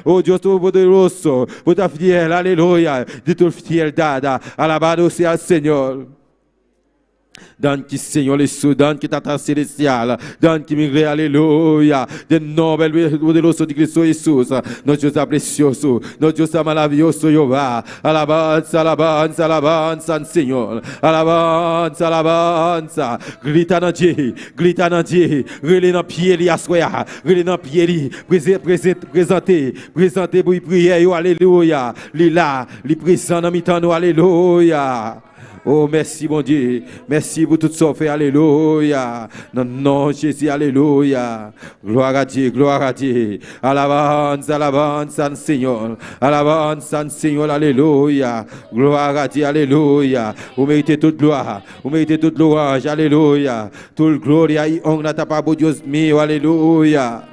Oh Dios Todopoderoso, por ta fiel, aleluya, de tu fieldad. Alabado sea el Señor. Donne-qui, Seigneur Jesús, donne-qui Tata Celestial, donne-qui migre, alléluia, de nobel poderoso de Cristo Jesús, notre Dieu est precioso, notre Dieu est maravilloso, Jehová, alabanza, alabanza, alabanza, Seigneur, alabanza, alabanza, grita dans Dieu, relé dans pied li assoya, relé dans pied li, présenter pour prier, alléluia, li là, li présent dans mi-temps, alléluia. Oh, merci, mon Dieu. Merci pour tout ça fait. Alléluia. Non, non, Jésus, alléluia. Gloire à Dieu, gloire à Dieu. Alabanza, alabanza, Seigneur. Alabanza, Seigneur, alléluia. Gloire à Dieu, alléluia. Vous méritez toute gloire. Vous méritez toute louange, alléluia. Toute gloire, on n'a pas beau Dieu mio, alléluia.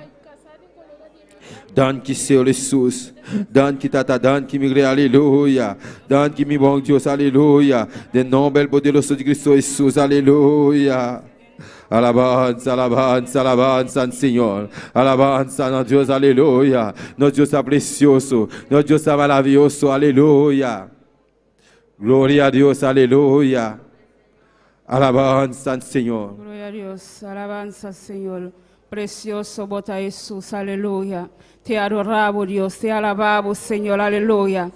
Donne qui c'est Jésus, donne qui tata, donne qui migre, alléluia, donne qui mi bon Dieu, alléluia, de nobel poderoso de Cristo Jesús, alléluia. Alabanza, alabanza, alabanza, Señor. Alabanza, notre Dieu, alléluia. Notre Dieu est precioso, notre Dieu est maravilloso, alléluia. Gloria a Dios, alléluia. Alabanza, Señor. Gloria a Dios, alabanza, Señor. Precioso bota Jesús, aleluya. Te adoramos, Dios, te alabamos, Señor, aleluya.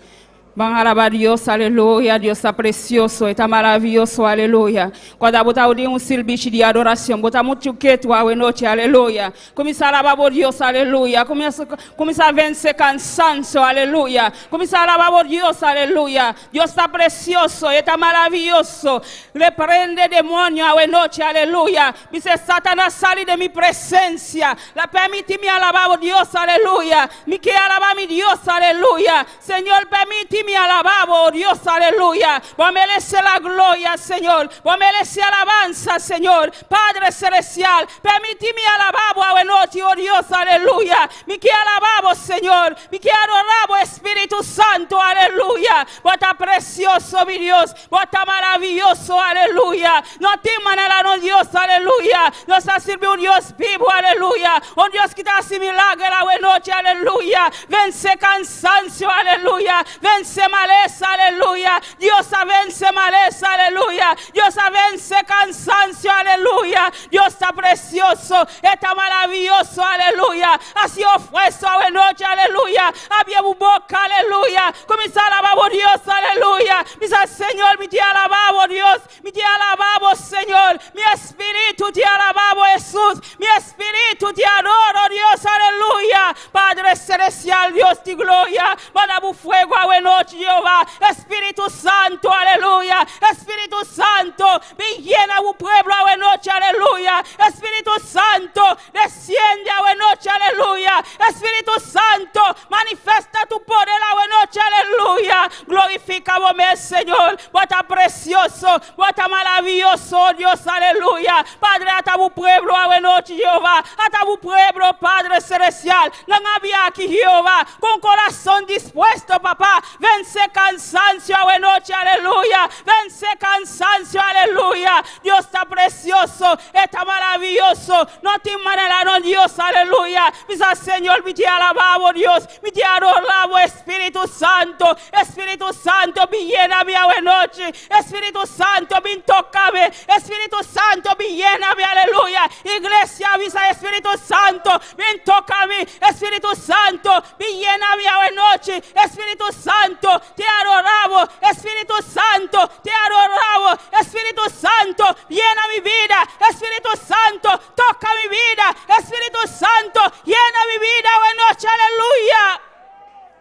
Van a alabar Dios, aleluya. Dios está precioso, está maravilloso, aleluya. Quando botar um silbiche de adoração, botar muito quieto a noite, aleluya. Começar a alabar Deus, aleluya. Começar a vencer cansancio, aleluya. Começar a alabar Deus, aleluya. Deus está precioso, está maravilhoso. Reprende demônio a noite, aleluya. Dice Satanás, sale de mi presencia. La permite-me alabar Deus, aleluya. Me quer alabar mi Deus, aleluya. Señor, permite-me alabar, oh Dios, aleluya. Vos mereces la gloria, Señor. Vos mereces alabanza, Señor. Padre celestial, permíteme alabar a noche, oh Dios, aleluya. Me que alabamos, Señor. Me que adoramos, Espíritu Santo, aleluya. Vos está precioso, mi Dios. Vos está maravilloso, aleluya. No te manera, no Dios, aleluya. Nos ha servido un Dios vivo, aleluya. Un Dios que te hace milagro a noche, aleluya. Vence cansancio, aleluya. Vence maleza, aleluya. Dios vence maleza, aleluya. Dios vence cansancio, aleluya. Dios está precioso, está maravilloso, aleluya. Así ofrezco a noche, aleluya. Abra tu boca, aleluya. Comienza a alabar a Dios, aleluya. Dice, Señor, me te alabamos, Dios. Me te alabamos, Señor. Mi espíritu te alabamos, Jesús. Mi espíritu te adoro, Dios, aleluya. Padre celestial, Dios de gloria. Manda fuego a noche, Jehová. Espíritu Santo, aleluya. Espíritu Santo, me llena tu pueblo a noche, aleluya. Espíritu Santo, desciende a noche, aleluya. Espíritu Santo, manifiesta tu poder a noche, aleluya. Glorifica vos, Señor. Vos está precioso, vos está maravilloso, Dios, aleluya. Padre, hasta tu pueblo a noche, Jehová. Hasta tu pueblo, Padre celestial. No había aquí, Jehová, con corazón dispuesto, papá. Vence cansancio a noche, aleluya. Vence cansancio, aleluya. Dios está precioso, está maravilloso. No te manera, no Dios, aleluya. Misa, Señor, me te alabamos, Dios. Me te adoramos, Espíritu Santo. Espíritu Santo, me llena mi noche. Espíritu Santo, me tócame. Espíritu Santo, me llena mi aleluya. Iglesia, misa, Espíritu Santo, me tócame. Espíritu Santo, me llena mi noche. Espíritu Santo, te adoramos. Espíritu Santo, te adoramos. Espíritu Santo, llena mi vida. Espíritu Santo, toca mi vida. Espíritu Santo, llena mi vida hoy noche, aleluya.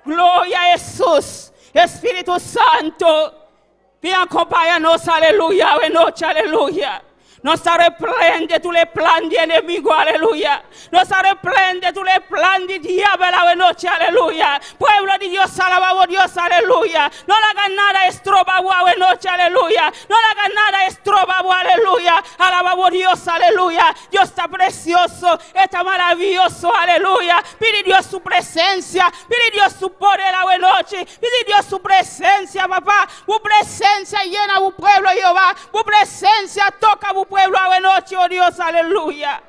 Gloria a Jesús. Espíritu Santo, ven acompáñanos, aleluya, hoy noche, aleluya. Nos reprende tous les plans de enemigo, aleluya. Nos reprende tous les plans de diablo a noche, aleluya. Pueblo de Dios, alabamos Dios, aleluya. No le hagan nada estrobo a noche, aleluya. No le hagan nada estrobo, aleluya. Alabamos Dios, aleluya. Dios está precioso, está maravilloso, aleluya. Pide Dios su presencia, pide Dios su poder a noche. Pide Dios su presencia, papá. Tu presencia llena tu pueblo, Jehová. Tu presencia toca tu pueblo a noche, oh Dios, aleluya.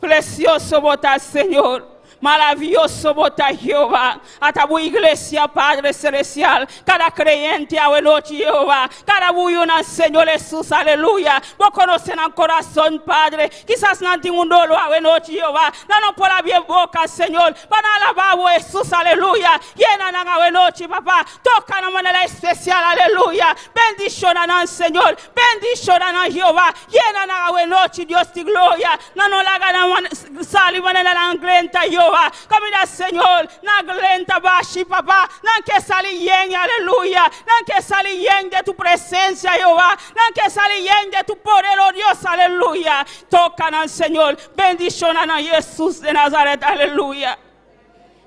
Precioso votar, Señor. Maravilloso bota Jehová. Hasta tu iglesia, Padre celestial. Cada creyente a noche, Jehová. Cada una, Señor Jesús, aleluya. Vos conocen el corazón, Padre. Quizás no tengo un dolor a noche, Jehová. No por la bien boca, Señor. Para alabar a Jesús, aleluya. Llena a noche, papá. Toca de manera especial, aleluya. Bendición al Señor. Bendición a Jehová. Llena a noche, Dios de gloria. No la hagan salir de la glenta, Jehová. Comida, Señor. Na glenta bashi, papá. No que salir bien, aleluya. No que salir bien de tu presencia, Jehová. No que salir bien de tu poder, oh Dios, aleluya. Toca al Señor. Bendición a Jesús de Nazaret, aleluya.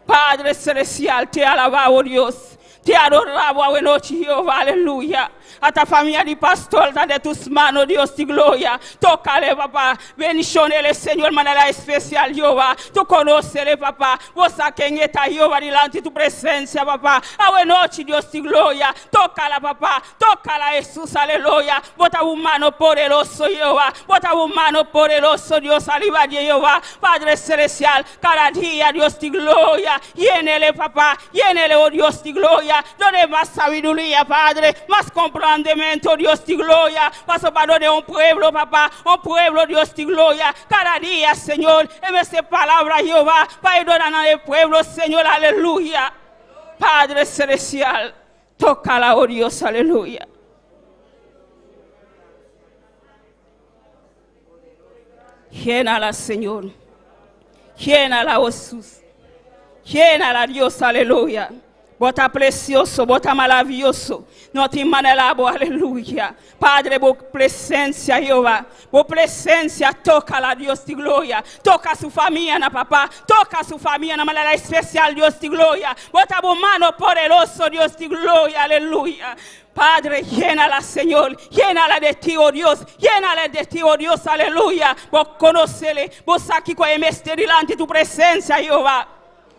Padre celestial, te alabamos, Dios. Te adoramos a noche, Jehová, aleluya. A ta familia de pastor, está de tus manos, Dios de gloria. Tócale, papá. Bendicionele, Señor, manera especial, Jehová. Tú conocele, papá. Vos a quien está, Jehová, delante de tu presencia, papá. A noche, Dios de gloria. Tócala, papá. Tócala, Jesús, aleluya. Bota un mano poderoso, Jehová. Bota un mano poderoso, Dios, arriba de Jehová. Padre celestial, cada día, Dios de gloria. Llénele, papá. Llénele, oh Dios de gloria. Done más sabiduría, Padre. Más comprendimiento, Dios de gloria. Paso para de un pueblo, papá. Un pueblo, Dios de gloria. Cada día, Señor. En esta palabra, Jehová. Para ayudar al pueblo, Señor, aleluya. Padre celestial. Tócala, oh Dios, aleluya. Llénala, Señor. Llénala, oh Jesús. Llénala, Dios, aleluya. Bota precioso, bota maravilloso. No te manelabo, aleluya. Padre, por presencia, Jehová. Por presencia, toca la Dios de gloria. Toca su familia, papá. Toca su familia de manera especial, Dios de gloria. Bota por mano poderoso, Dios de gloria, aleluya. Padre, llénala, Señor. Llénala de ti, oh Dios. Llénala de ti, oh Dios, aleluya. Vos conocele. Vos aquí con el delante de tu presencia, Jehová.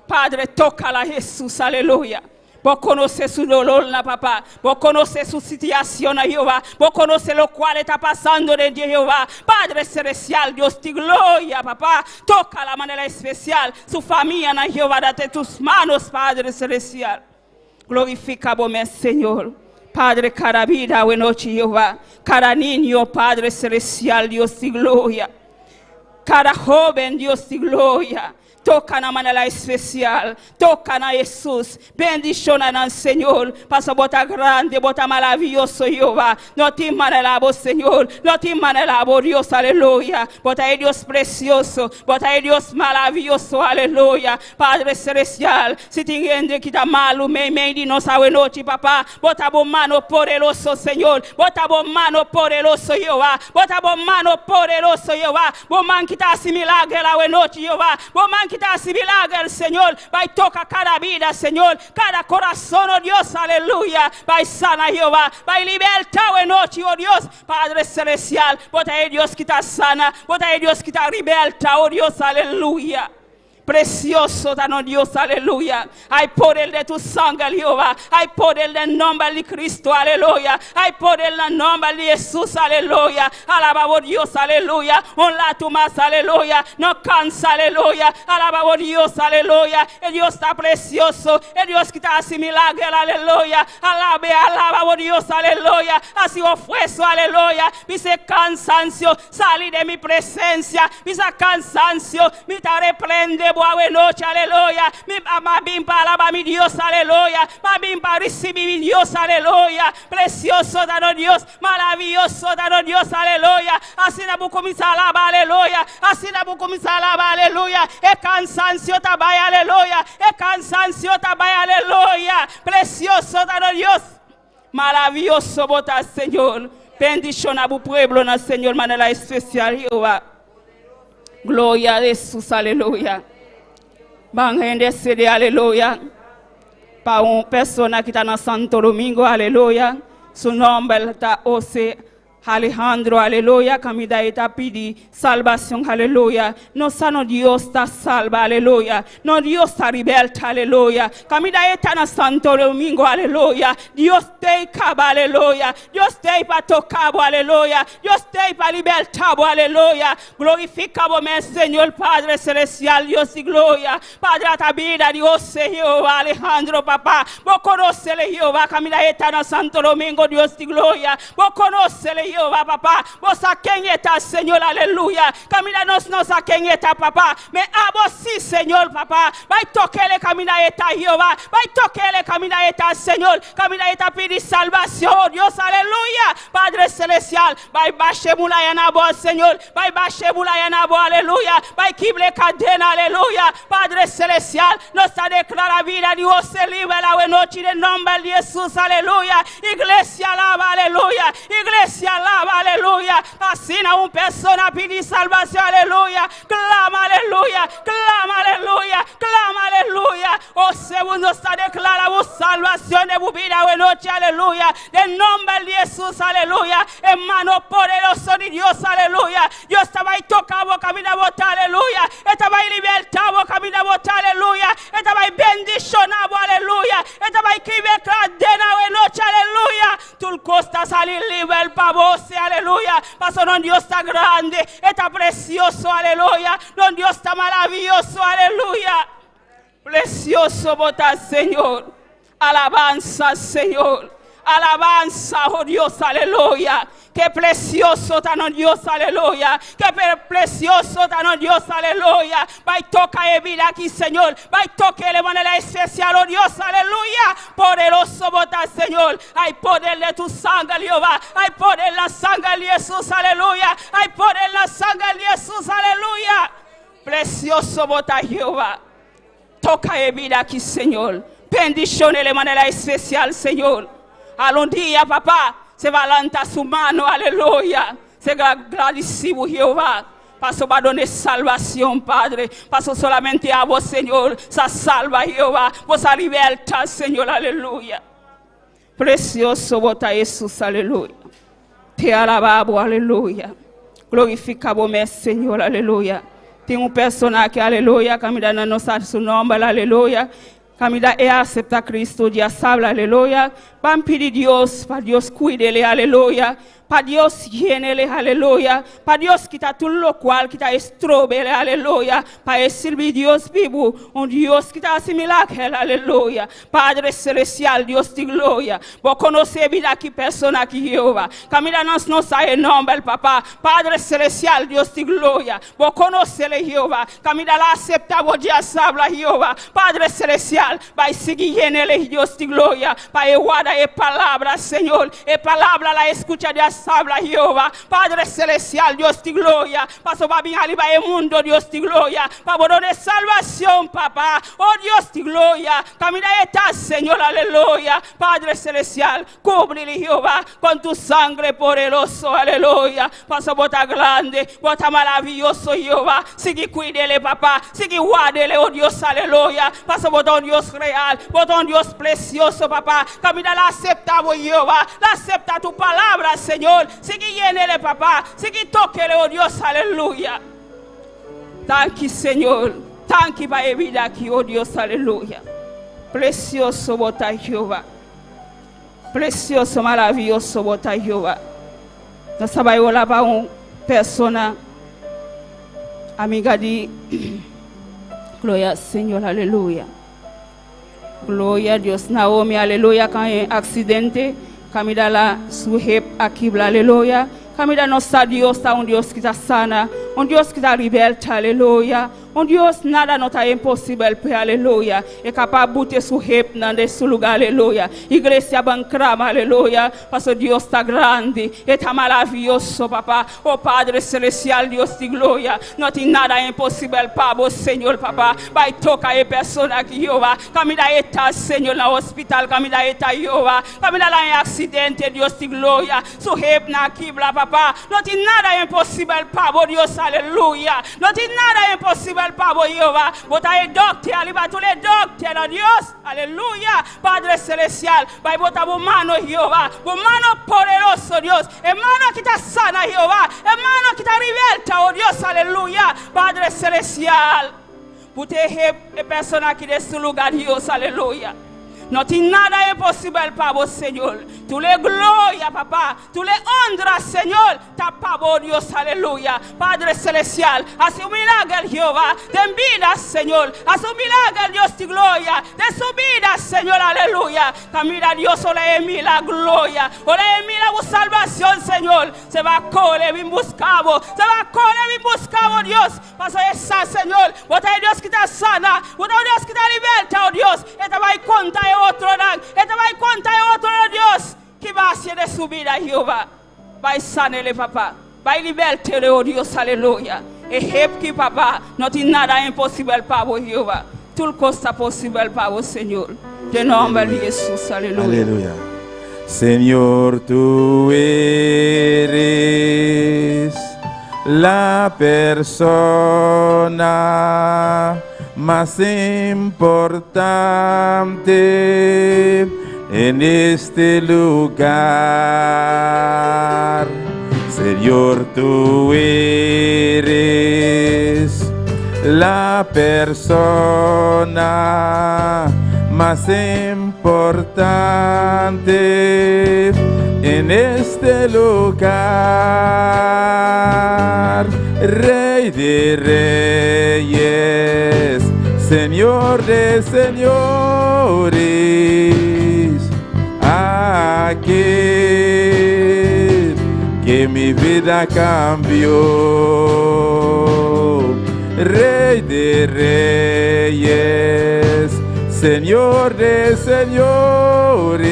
Padre, tócala, Jesús, aleluya. Vos conoces su dolor, papá. Vos conoces su situación, Jehová. Vos conoces lo cual está pasando de Jehová. Padre celestial, Dios de gloria, papá. Toca la manera especial su familia, Jehová. Date tus manos, Padre celestial. Glorifica vos, Señor. Padre, cada vida, buena noche, Jehová. Cada niño, Padre celestial, Dios de gloria. Cada joven, Dios de gloria. Toca de manera especial. Toca a Jesús. Bendición al Señor. Pasa bota grande, bota maravilloso, Jehová. No te manelabo, Señor. No te manelabo, Dios, aleluya. Bota a Dios precioso. Bota a Dios maravilloso, aleluya. Padre celestial. Si te rende que está malo, me de no sabe noche, papá. Bota a mano poderoso, Señor. Bota a mano poderoso, Jehová. Bota a mano poderoso, Jehová. Bom man que está assim milagre la noche, Jehová. Bom man que está assim milagre, Señor. Vai toca cada vida, Señor. Cada corazón, oh Dios, aleluya. Vai sana, Jehová. Vai libertar la noche, oh Dios. Padre celestial. Bota a Dios que está sana. Bota a Dios que está liberta, oh Dios, aleluya. Precioso dano Dios, aleluya. Hay poder de tu sangre, Jehová. Hay poder del nombre de Cristo, aleluya. Hay poder del nombre de Jesús, aleluya. Alabamos Dios, aleluya. Honra tu más, aleluya. No cansa, aleluya. Alabamos Dios, aleluya. El Dios está precioso. El Dios que está así milagre, aleluya. Alabamos Dios, aleluya. Así ofrezo, aleluya. Dice cansancio, salí de mi presencia. Dice cansancio, me te reprende. Boa noche, aleluya. Mabim para alabar mi Dios, aleluya. Mabim para recibir mi Dios, aleluya. Precioso dano Dios, maravilloso dano Dios, aleluya. Así na vou começar a alabar, aleluya. Así na vou começar a alabar, aleluya. É cansancio também, aleluya. É cansancio também, aleluya. Precioso dano Dios, maravilloso botar, Señor. Bendición a tu pueblo, na Señor, manera especial, Jehová. Gloria a Jesús, aleluya. Van a descer, aleluya. Para uma pessoa que está na Santo Domingo, aleluya. Su nombre está José Alejandro, aleluya, camida eta pidi salvación, aleluya. No sano Dios ta salva, aleluya. No Dios ta liberta, aleluya. Camida eta na Santo Domingo, aleluya. Dios te caba, aleluya. Dios te pa tocabo, aleluya. Dios te pa libertabo, aleluya. Glorificabo, mi Señor Padre Celestial, Dios y gloria. Padre a ta vida, Dios Jehová, Alejandro, papá. Vos conocele Jehová, camida eta na Santo Domingo, Dios y gloria. Vos conocele Jehová, papá, vos a quien está, Señor, aleluya. Camínanos, a quien está, papá. Me amo, sí, Señor, papá. Vai toquele, camina está, Jehová. Vai toquele, camina está, Señor. Camina está, pide salvación, Dios, aleluya. Padre celestial, vai bache mulayana bo, Señor. Vai bache mulayana bo, aleluya. Vai quible cadena, aleluya. Padre celestial, nos declara vida, Dios se libera la noche en nombre de Jesús, aleluya. Iglesia alaba, aleluya. Iglesia alaba, aleluya. Así no una persona pide salvación, aleluya. Clama, aleluya. Clama, aleluya. Clama, aleluya. Oh, segundo está declarando salvación de tu vida hoy noche, aleluya. En nombre de Jesús, aleluya. Hermano poderoso de Dios, aleluya. Dios estaba ahí tocado, camina a votar, aleluya. Estaba ahí libertado, camina a votar, aleluya. Estaba ahí bendicionado, aleluya. Estaba ahí que me cadena hoy noche, aleluya. Tú costa salir libre para vos, aleluya. Paso no Dios está grande, está precioso, aleluya. No Dios está maravilloso, aleluya. Precioso votar, Señor. Alabanza, Señor. Alabanza, oh Dios, aleluya. Qué precioso está no Dios, aleluya. Qué precioso está no Dios, aleluya. Vai toca e vida aquí, Señor. Vai toque de manera especial, oh Dios, aleluya. Poderoso votar, Señor. Hay poder de tu sangre, Jehová. Hay poder en la sangre de Jesús, aleluya. Hay poder en la sangre de Jesús, aleluya. Precioso votar, Jehová. Toca e vida aquí, Señor. Bendiciones de manera especial, Señor. Algún día, papá, se va a levantar su mano, aleluya. Se agradecido, Jehová. Paso para donde salvación, Padre. Paso solamente a vos, Señor. Se salva, Jehová. Vos a libertad, Señor, aleluya. Precioso vota Jesús, aleluya. Te alabamos, aleluya. Glorificamos, mi Señor, aleluya. Tengo un personaje, aleluya, camina no sabe su nombre, aleluya. Camila acepta a Cristo, ya sabe, aleluya. Van a pedir Dios, para Dios cuídele, aleluya. Para Dios llénele, aleluya. Para Dios quita todo lo cual, quita estrobele, aleluya. Para servir Dios vivo, un Dios quita asimilar, aleluya. Padre celestial, Dios de gloria. Vos conocés vida aquí, persona aquí, Jehová. Camila no sabe el nombre, el papá. Padre celestial, Dios de gloria. Vos conocele, Jehová. Camila la acepta, vos ya sabla, Jehová. Padre celestial, va a seguir llénele, Dios de gloria. Para guardar palabra, Señor. Palabra la escucha de habla Jehová, Padre celestial, Dios de gloria. Paso va bien arriba el mundo, Dios de gloria. Para de salvación, papá. Oh Dios de gloria. Camina está, Señor, aleluya. Padre celestial, cúbrele Jehová con tu sangre poderoso, aleluya. Paso bota grande, bota maravilloso, Jehová. Sigue cuídele, papá. Sigue guárdele, oh Dios, aleluya. Paso bota un Dios real, bota un Dios precioso, papá. Camina la acepta, oh Jehová. La acepta tu palabra, Señor. Sigue llénele, papá. Sigue toquele, oh Dios, aleluya. Thank you, Señor. Thank you para la vida aquí, oh Dios, aleluya. Precioso bota Jehová. Precioso, maravilloso bota Jehová. Nós trabalhamos lá para uma persona amiga de glória ao Senhor, aleluia. Glória a Deus. Naomi, aleluia, quand il y a un accident, Camila la suhep aqui, aleluia. Camila nossa Deus está um Deus que está sana, um Deus que está liberta, aleluia. Um Deus nada não está impossível, aleluia. É capaz de botar suhep nesse lugar, aleluia. Igreja bancrama, aleluia. Porque Deus está grande, está maravilhoso, papá. Oh Padre celestial, Deus de glória. Não tem nada impossível para você, Senhor, papá. Vai tocar a pessoa aqui, Jeová. Camila está, Senhor, no hospital. Camila está, Jeová. Camila lá em acidente, Deus de glória. Suhep na quibla, papá. Não tem nada impossível para você, Deus, aleluia. Não tem nada impossível imposible para vos, Jehová. Vos avez docteur, il va tous les docteurs, Dios. Alléluia. Padre celestial, va botar vos manos, Jehová. Vos manos poderosas, Dios. Hermano que está sana, Jehová. Hermano que está liberta, oh Dios. Aleluya. Padre celestial. Pour les personnes qui sont dans ce lugar, Dios. Alléluia. No tiene nada imposible para vos, Señor. Tú le gloria, papá. Tú le honras, Señor. Tapa vos, Dios, aleluya. Padre celestial, hace un milagro, Jehová. Den vida, Señor. Hace un milagro, Dios, de gloria. De su vida, Señor, aleluya. Camina, Dios, ole en la gloria. Ole en la salvación, Señor. Se va a correr, bien buscado. Se va a correr, bien buscado, Dios. Pasa esa, Señor. Vos tenés Dios que está sana. Vos tenés Dios que está liberta, oh Dios. Esta va a contar otro dan. Esta va a contar otro Dios. Que va a hacer de su vida, Jehová. Va a sanarle, papá. Va a libertarle, oh Dios, aleluya. Que papá, no tiene nada imposible para vos, Jehová. Tout cosa posible para vos, Señor. De nombre de Jesús, aleluya. Aleluya. Señor, tú eres la persona más importante en este lugar. Señor, tú eres la persona más importante en este lugar. Rey de reyes, Señor de señores, aquel que mi vida cambió. Rey de reyes, Señor de señores,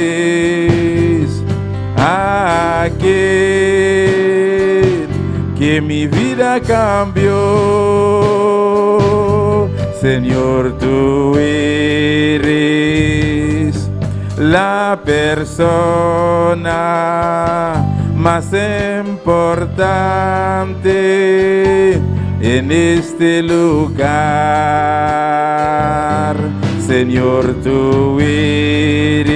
aquel que mi vida cambió. Señor, tú eres la persona más importante en este lugar. Señor, tú eres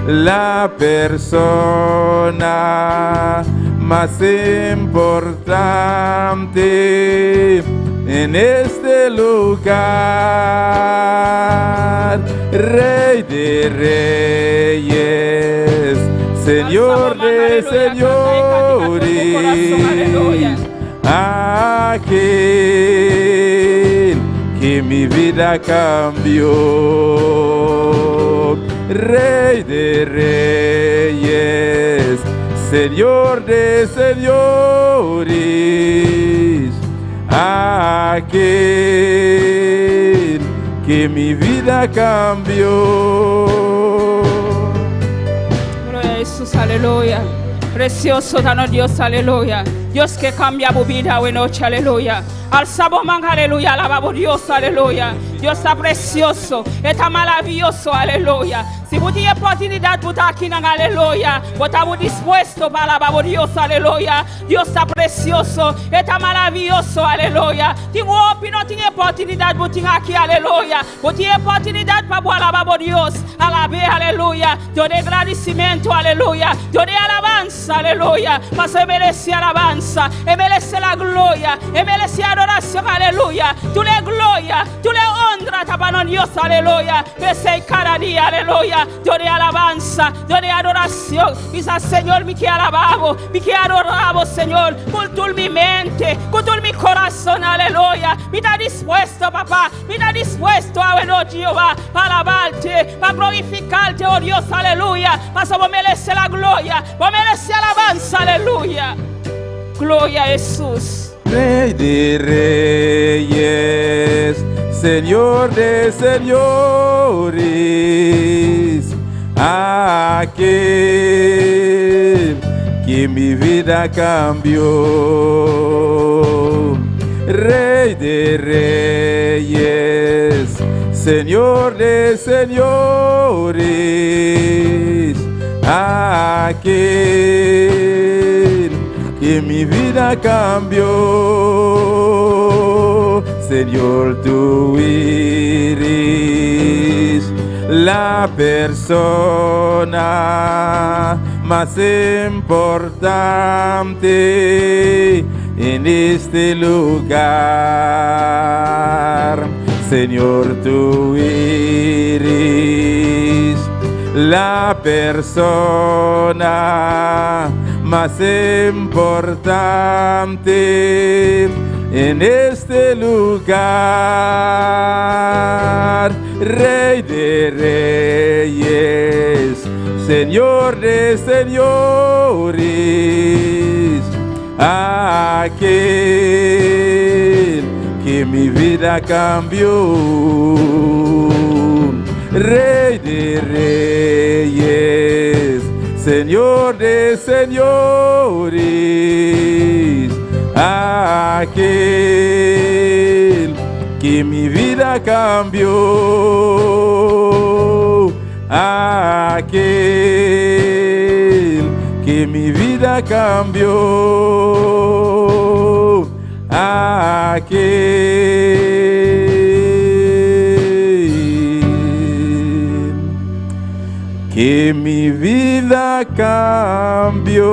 la persona más importante en este lugar. Rey de reyes, Señor de señores, aquel que mi vida cambió. Rey de reyes, Señor de señores, aquel que mi vida cambió. Gloria a Jesús, aleluya. Precioso dano Dios, aleluya. Dios que cambia tu vida hoy noche, aleluya. Alzamos man, aleluya. Alabamos Dios, aleluya. Dios está precioso, está maravilloso, aleluya. Si vous tiene oportunidad pour estar aquí, aleluya, vos estamos dispuestos para alabar Dios, aleluya. Dios está precioso, está maravilloso, aleluya. Si vos no tiene oportunidad pour estar aquí, aleluya, vos tiene oportunidad para alabar Dios, alabar, aleluya. Dios de agradecimiento, aleluya. Dios de alabanza, aleluya. Mas Él merece alabanza, Él merece la gloria, Él merece adoración, aleluya. Tú le gloria, tú le honra, tapano Dios, aleluya. Merece cada día, aleluya. Dios de alabanza, Dios de adoración. Dice Señor, mi que alabamos, mi que adoramos, Señor, con toda mi mente, con todo mi corazón, aleluya. Mi está dispuesto, papá, mi está dispuesto a ver, Jehová, para alabarte, para glorificarte, oh Dios, aleluya. Mas vos mereces la gloria, vos mereces alabanza, aleluya. Gloria a Jesús. Rey de reyes, Señor de señores, aquel que mi vida cambió. Rey de reyes, Señor de señores, aquel que que mi vida cambió. Señor, tú eres la persona más importante en este lugar. Señor, tú eres la persona más importante en este lugar. Rey de reyes, Señor de señores, aquel que mi vida cambió. Rey de reyes, Señor de señores, aquel que mi vida cambió, aquel que mi vida cambió, aquel que mi vida cambió.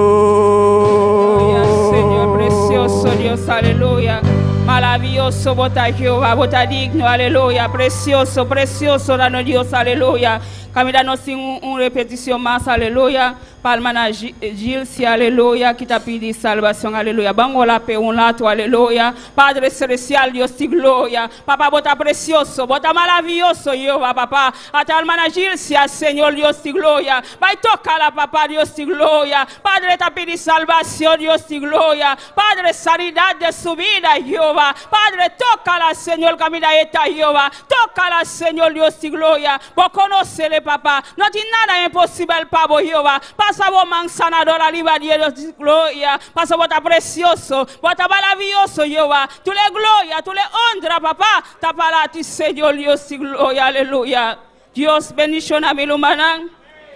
Señor precioso Dios, aleluya. Maravilloso, vota Jehová, vota digno, aleluya. Precioso, precioso, dano Dios, aleluya. Caminando sin una repetición más, aleluya. Palmana Gilsi, aleluya, que te pide salvación, aleluya. Bangola pe un lato, aleluya. Padre celestial, Dios te gloria. Papá, bota precioso, bota maravilloso, Jehová, papá. Hasta hermana Gilsi, Señor, Dios te gloria. Va y toca la papá, Dios te gloria. Padre, te pide salvación, Dios te gloria. Padre, sanidad de su vida, Jehová. Padre, tócala, Señor, camina esta, Jehová. Tócala, Señor, Dios te gloria. Vos conocele, papá. No tiene nada imposible para vos, Jehová. Pasa vos, mansanador, la libertad, Dios te gloria. Pasa vos, está precioso. Vos está maravilloso, Jehová. Tú le gloria, tú le honra, papá. Está para ti, Señor, Dios te gloria, aleluya. Dios bendición a mi humana.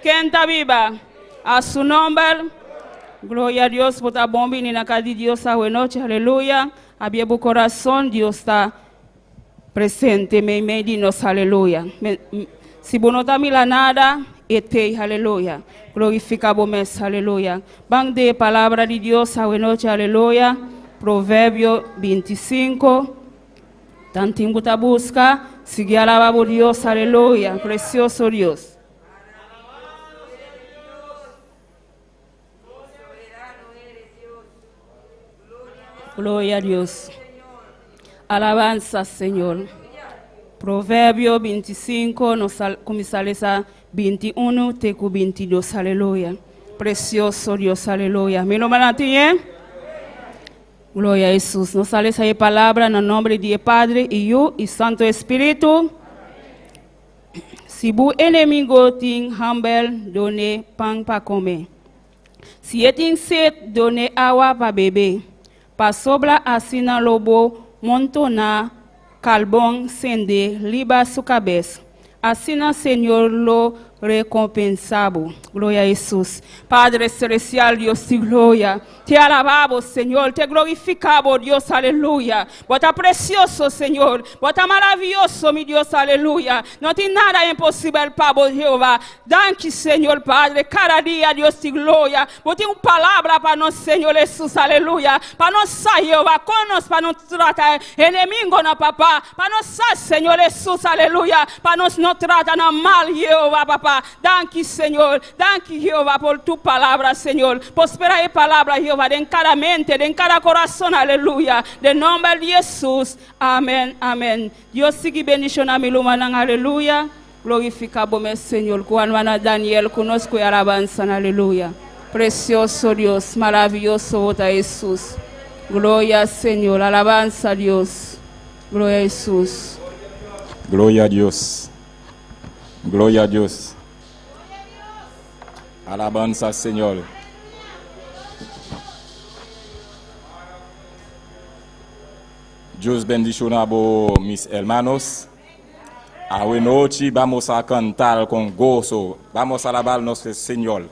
Quien está viva. A su nombre. Gloria a Dios por ta bomba y na casa de Dios a noche, aleluya. Abrir tu corazón, Dios está presente, me dinos, aleluya. Si vos no está mira nada, aleluya. Glorifica vos mes, aleluya. Van de palabra de Dios a noche, aleluya. Proverbio 25. Tanto que busca, sigue alaba por Dios, aleluya. Precioso Dios. Gloria a Dios. Alabanza, Señor. Proverbio 25, nos comenzamos a 21, teco 22, aleluya. Precioso Dios, aleluya. Mi nombre es Gloria a Jesús. Nos sale esa palabra en el nombre de Padre, y Hijo y Santo Espíritu. Si bu enemigo tin humble, donne pan para comer. Si etin set, donne agua para beber. Pa sobra asina lobo, montona, carbón, sende, liba su cabeza. Asina Señor lo recompensabo. Gloria a Jesús. Padre celestial, Dios te gloria. Te alabamos, Señor. Te glorificamos, Dios, aleluya. Bota precioso, Señor. Bota maravilloso, mi Dios, aleluya. No tiene nada imposible para vos, Jehová. Danke, Señor, Padre. Cada día, Dios te gloria. Vos tienes una palabra para nosotros, Señor Jesús, aleluya. Para nosotros, Jehová, con nos, para nos tratar enemigo, no, papá. Para nosotros, Señor Jesús, aleluya. Para nos no tratar mal, Jehová, papá. Danke, Señor. Danke, Jehová, por tu palabra, Señor. Prospera la palabra, Jehová, en cada mente, en cada corazón, aleluya. De nombre de Jesús. Amén, amén. Dios sigue bendición a mi lumana, aleluya. Glorificamos, Señor. Con Daniel, conozco y alabanza, aleluya. Precioso Dios, maravilloso vota Jesús. Gloria, Señor. Alabanza a Dios. Gloria a Jesús. Gloria a Dios. Gloria a Dios. Alabanza al Señor. Dios bendición mis hermanos. A noche vamos a cantar con gozo. Vamos a alabar a nuestro Señor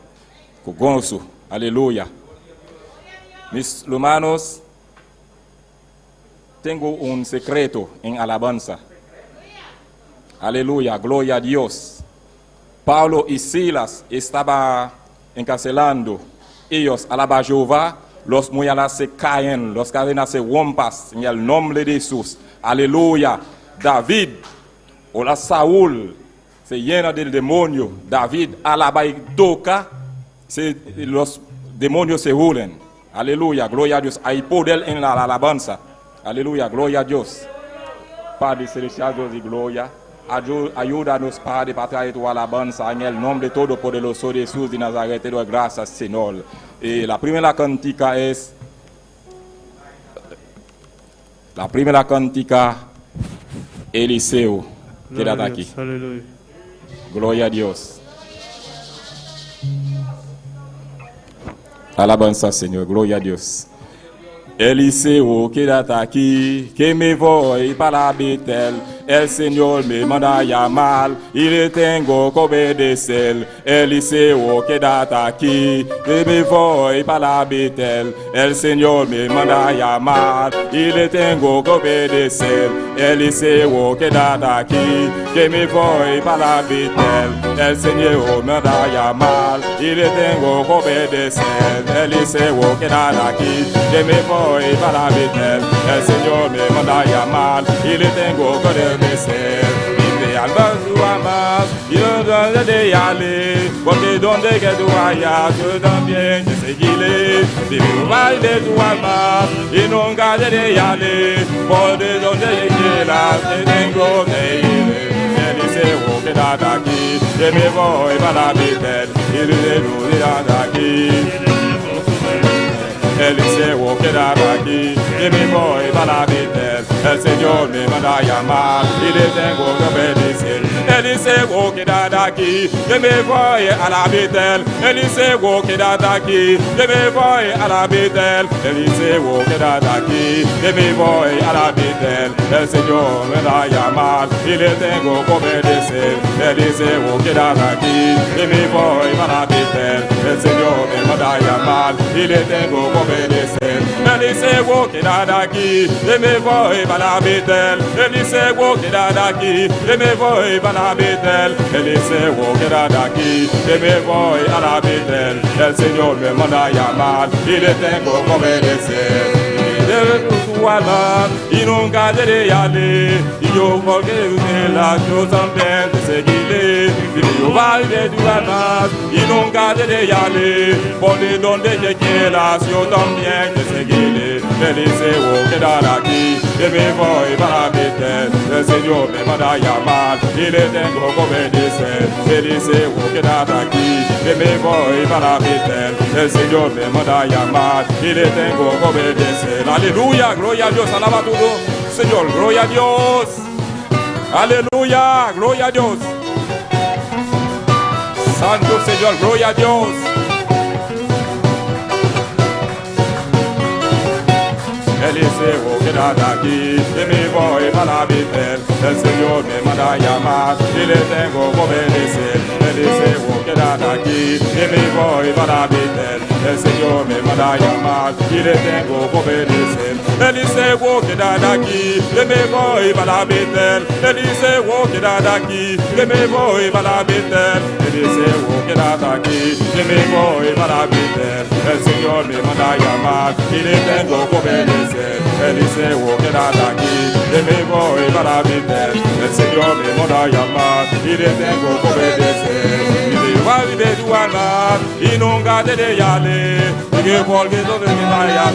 con gozo. Aleluya. Mis hermanos, tengo un secreto en alabanza. Aleluya, gloria a Dios. Pablo y Silas estaban encarcelando. Ellos alaban a Jehová, los muyalas se caen, los cadenas se rompan en el nombre de Jesús. Aleluya. David, hola Saúl, se llena del demonio. David alaba y toca, los demonios se huyen. Aleluya, gloria a Dios. Hay poder en la alabanza. Aleluya, gloria a Dios. Padre celestial, Dios de gloria, ayúdanos, Padre, para traer tu alabanza en el nombre todopoderoso de Jesús de Nazaret. Te doy gracias, Señor. Y la primera cántica es Eliseo. Quédate aquí. Aleluya. Gloria a Dios. Alabanza, Señor. Gloria a Dios. Eliseo, quédate aquí, que me voy para Betel. El Señor me manda a llamar y le tengo que obedecer. Eliseo, quédate aquí, que me voy para Betel. El Señor me manda a llamar y le tengo que obedecer. Eliseo, quédate aquí, que me voy para Betel. El Señor me manda a llamar y le tengo que obedecer. Eliseo, quédate aquí, que me voy para Betel. El Señor me manda a llamar y le tengo que obedecer. Vive al bajo amar y no donde aller, porque donde que tú vayas yo también te seguiré. Vive al baile de tu alma y nunca de aller, porque donde quieras te tengo que ir. Eliseo, quédate aquí, que me voy para Betel y le tengo aquí. Eliseo, quédate aquí, que me voy para Betel. El Señor me manda a llamar y le tengo que obedecer. Eliseo, quédate aquí, que me voy a la Betel. Eliseo, quédate aquí, que me voy a la Betel. Eliseo, quédate aquí, que me voy a la Betel. El Señor me manda a llamar y le tengo que obedecer. Eliseo, quédate aquí, que me voy para Betel. El Señor me manda a llamar y le tengo que obedecer. Eliseo, quédate aquí, que me voy para Betel. Eliseo, quédate aquí, que me voy para Betel. Eliseo, quédate aquí, que me voy a la Betel. El Señor me manda a llamar y le tengo que obedecer. Tu alma y nunca de aller, y yo porque usted la yo también te seguiré. Yo vale tu alma y nunca de aller, por donde te quieras yo también te seguiré. Eliseo, quédate aquí, que me voy para Betel. El Señor me manda a llamar y le tengo que obedecer. Eliseo, quédate aquí, que me voy para Betel. El Señor me manda a llamar y le tengo que obedecer. Aleluya, gloria a Dios, alaba todo, Señor, gloria a Dios. Aleluya, gloria a Dios. Santo Señor, gloria a Dios. Eliseo, quédate aquí, que me voy para Betel. El Señor me manda a llamar y le tengo que obedecer. Eliseo, quédate aquí, que me voy para Betel. El Señor me manda a llamar y le tengo que obedecer. Eliseo, quédate aquí, que me voy para Betel. Eliseo, quédate aquí, que me voy para Betel. Eliseo, quédate aquí, que me voy para Betel. El Señor me manda a llamar y le tengo que obedecer. Eliseo, quédate aquí, que me voy para Betel. El Señor me manda a llamar y le tengo que obedecer. Y me va a vivir tu alma y nunca te de aller, y que porque donde me vayas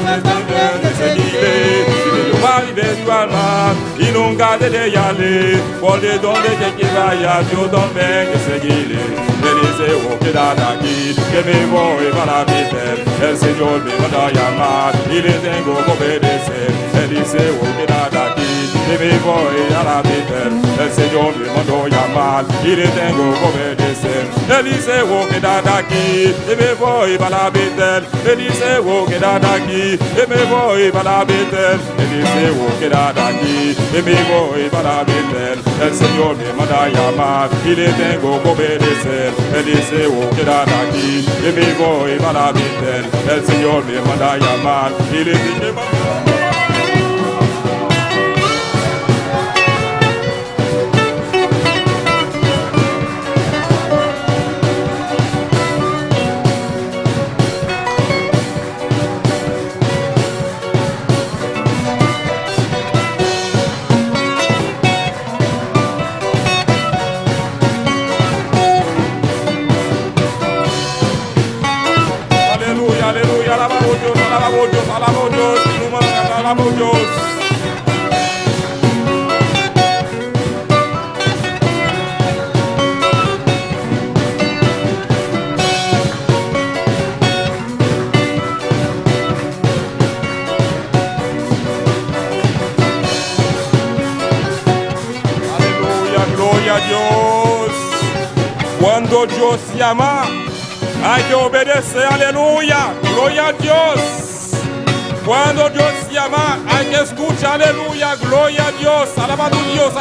te seguiré. Y me va a vivir tu alma y nunca te de aller, porque donde te vayas yo también te seguiré. Eliseo, quédate aquí, que me voy para Betel. El Señor me manda a llamar y le tengo que obedecer. Eliseo, quédate aquí, que me voy a la Betel. El Señor me mandó llamar y le tengo que obedecer. Él dice, oh, quédate aquí, y me voy para la Betel. Él dice, oh, quédate aquí, y me voy para la Betel. Él dice, oh, quédate aquí, y me voy para la Betel. El Señor me manda llamar y le tengo que obedecer. Él dice, oh, quédate aquí, y me voy para la Betel. El Señor me manda llamar y le tengo alabamos Dios, alabamos Dios. Aleluya, gloria a Dios. Cuando Dios llama, hay que obedecer, aleluya, gloria a Dios. Cuando Dios llama, hay que escuchar, aleluya, gloria a Dios, alabado Dios,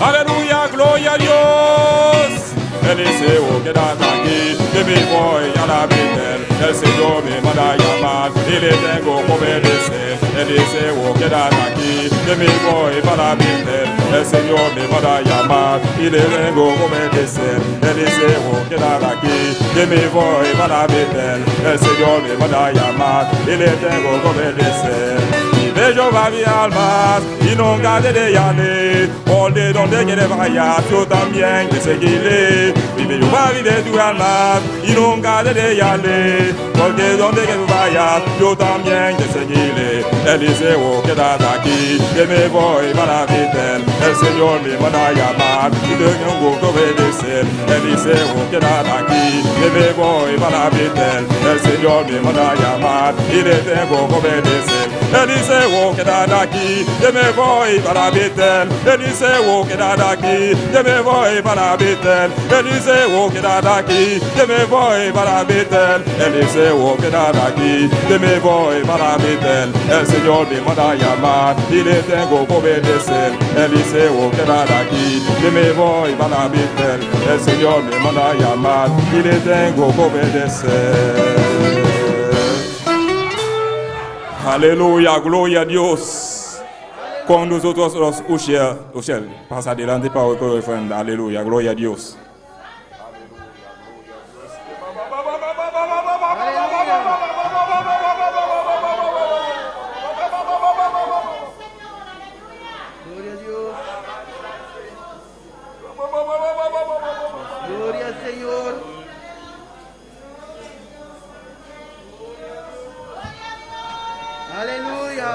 aleluya, gloria a Dios. Él dice, oh, quédate aquí, que me voy a la Betel. El Señor me manda a llamar y le tengo que obedecer. Él dice, oh, quédate aquí, que me voy para la Betel. El Señor me manda a llamar y le tengo que obedecer. Él dice, oh, quédate aquí, que me voy para la Betel. El Señor me manda a llamar y le tengo que obedecer. De Jehová mi alma y nunca de aller. Por de donde quiere vaya, yo también te seguiré. Vive Jehová, vive tu alma y nunca de aller. Porque donde quiere vaya, yo también te seguiré. Él dice, oh, quédate aquí, que me voy para la Betel. El Señor me manda a llamar y tengo que obedecer. Él dice, oh, quédate aquí, que me voy para la Betel. El Señor me manda a llamar y le tengo que obedecer. Él dice, oh, quédate aquí, que me voy para Betel. Él dice, oh, quédate aquí, que me voy para Betel. Él dice, oh, quédate aquí, que me voy para Betel. Él dice, oh, quédate aquí, que me voy para Betel. El Señor me manda a llamar y le tengo que obedecer. Él dice, oh, quédate aquí, que me voy para Betel. El Señor me manda a llamar y le tengo que obedecer. Aleluya, gloria a Dios. Con nosotros los Ushel, pasa adelante para el ofrenda. Aleluya, gloria a Dios. Gloria a Dios. Gloria al Señor. Alléluia.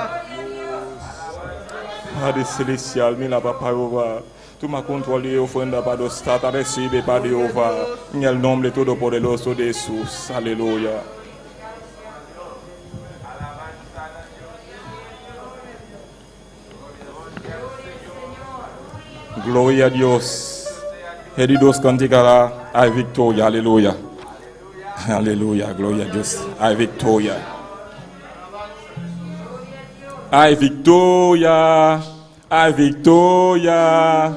Padre célestial, mi la parole, tu m'as contrôlé offrenda para dos stata recibe para Jehová, en el nombre todopoderoso de Jesús. Aleluya. Gloria a Dios. Heridos canticará, hay victoria. Aleluya. Aleluya, gloria a Dios. Hay victoria. Hay victoria, hay victoria,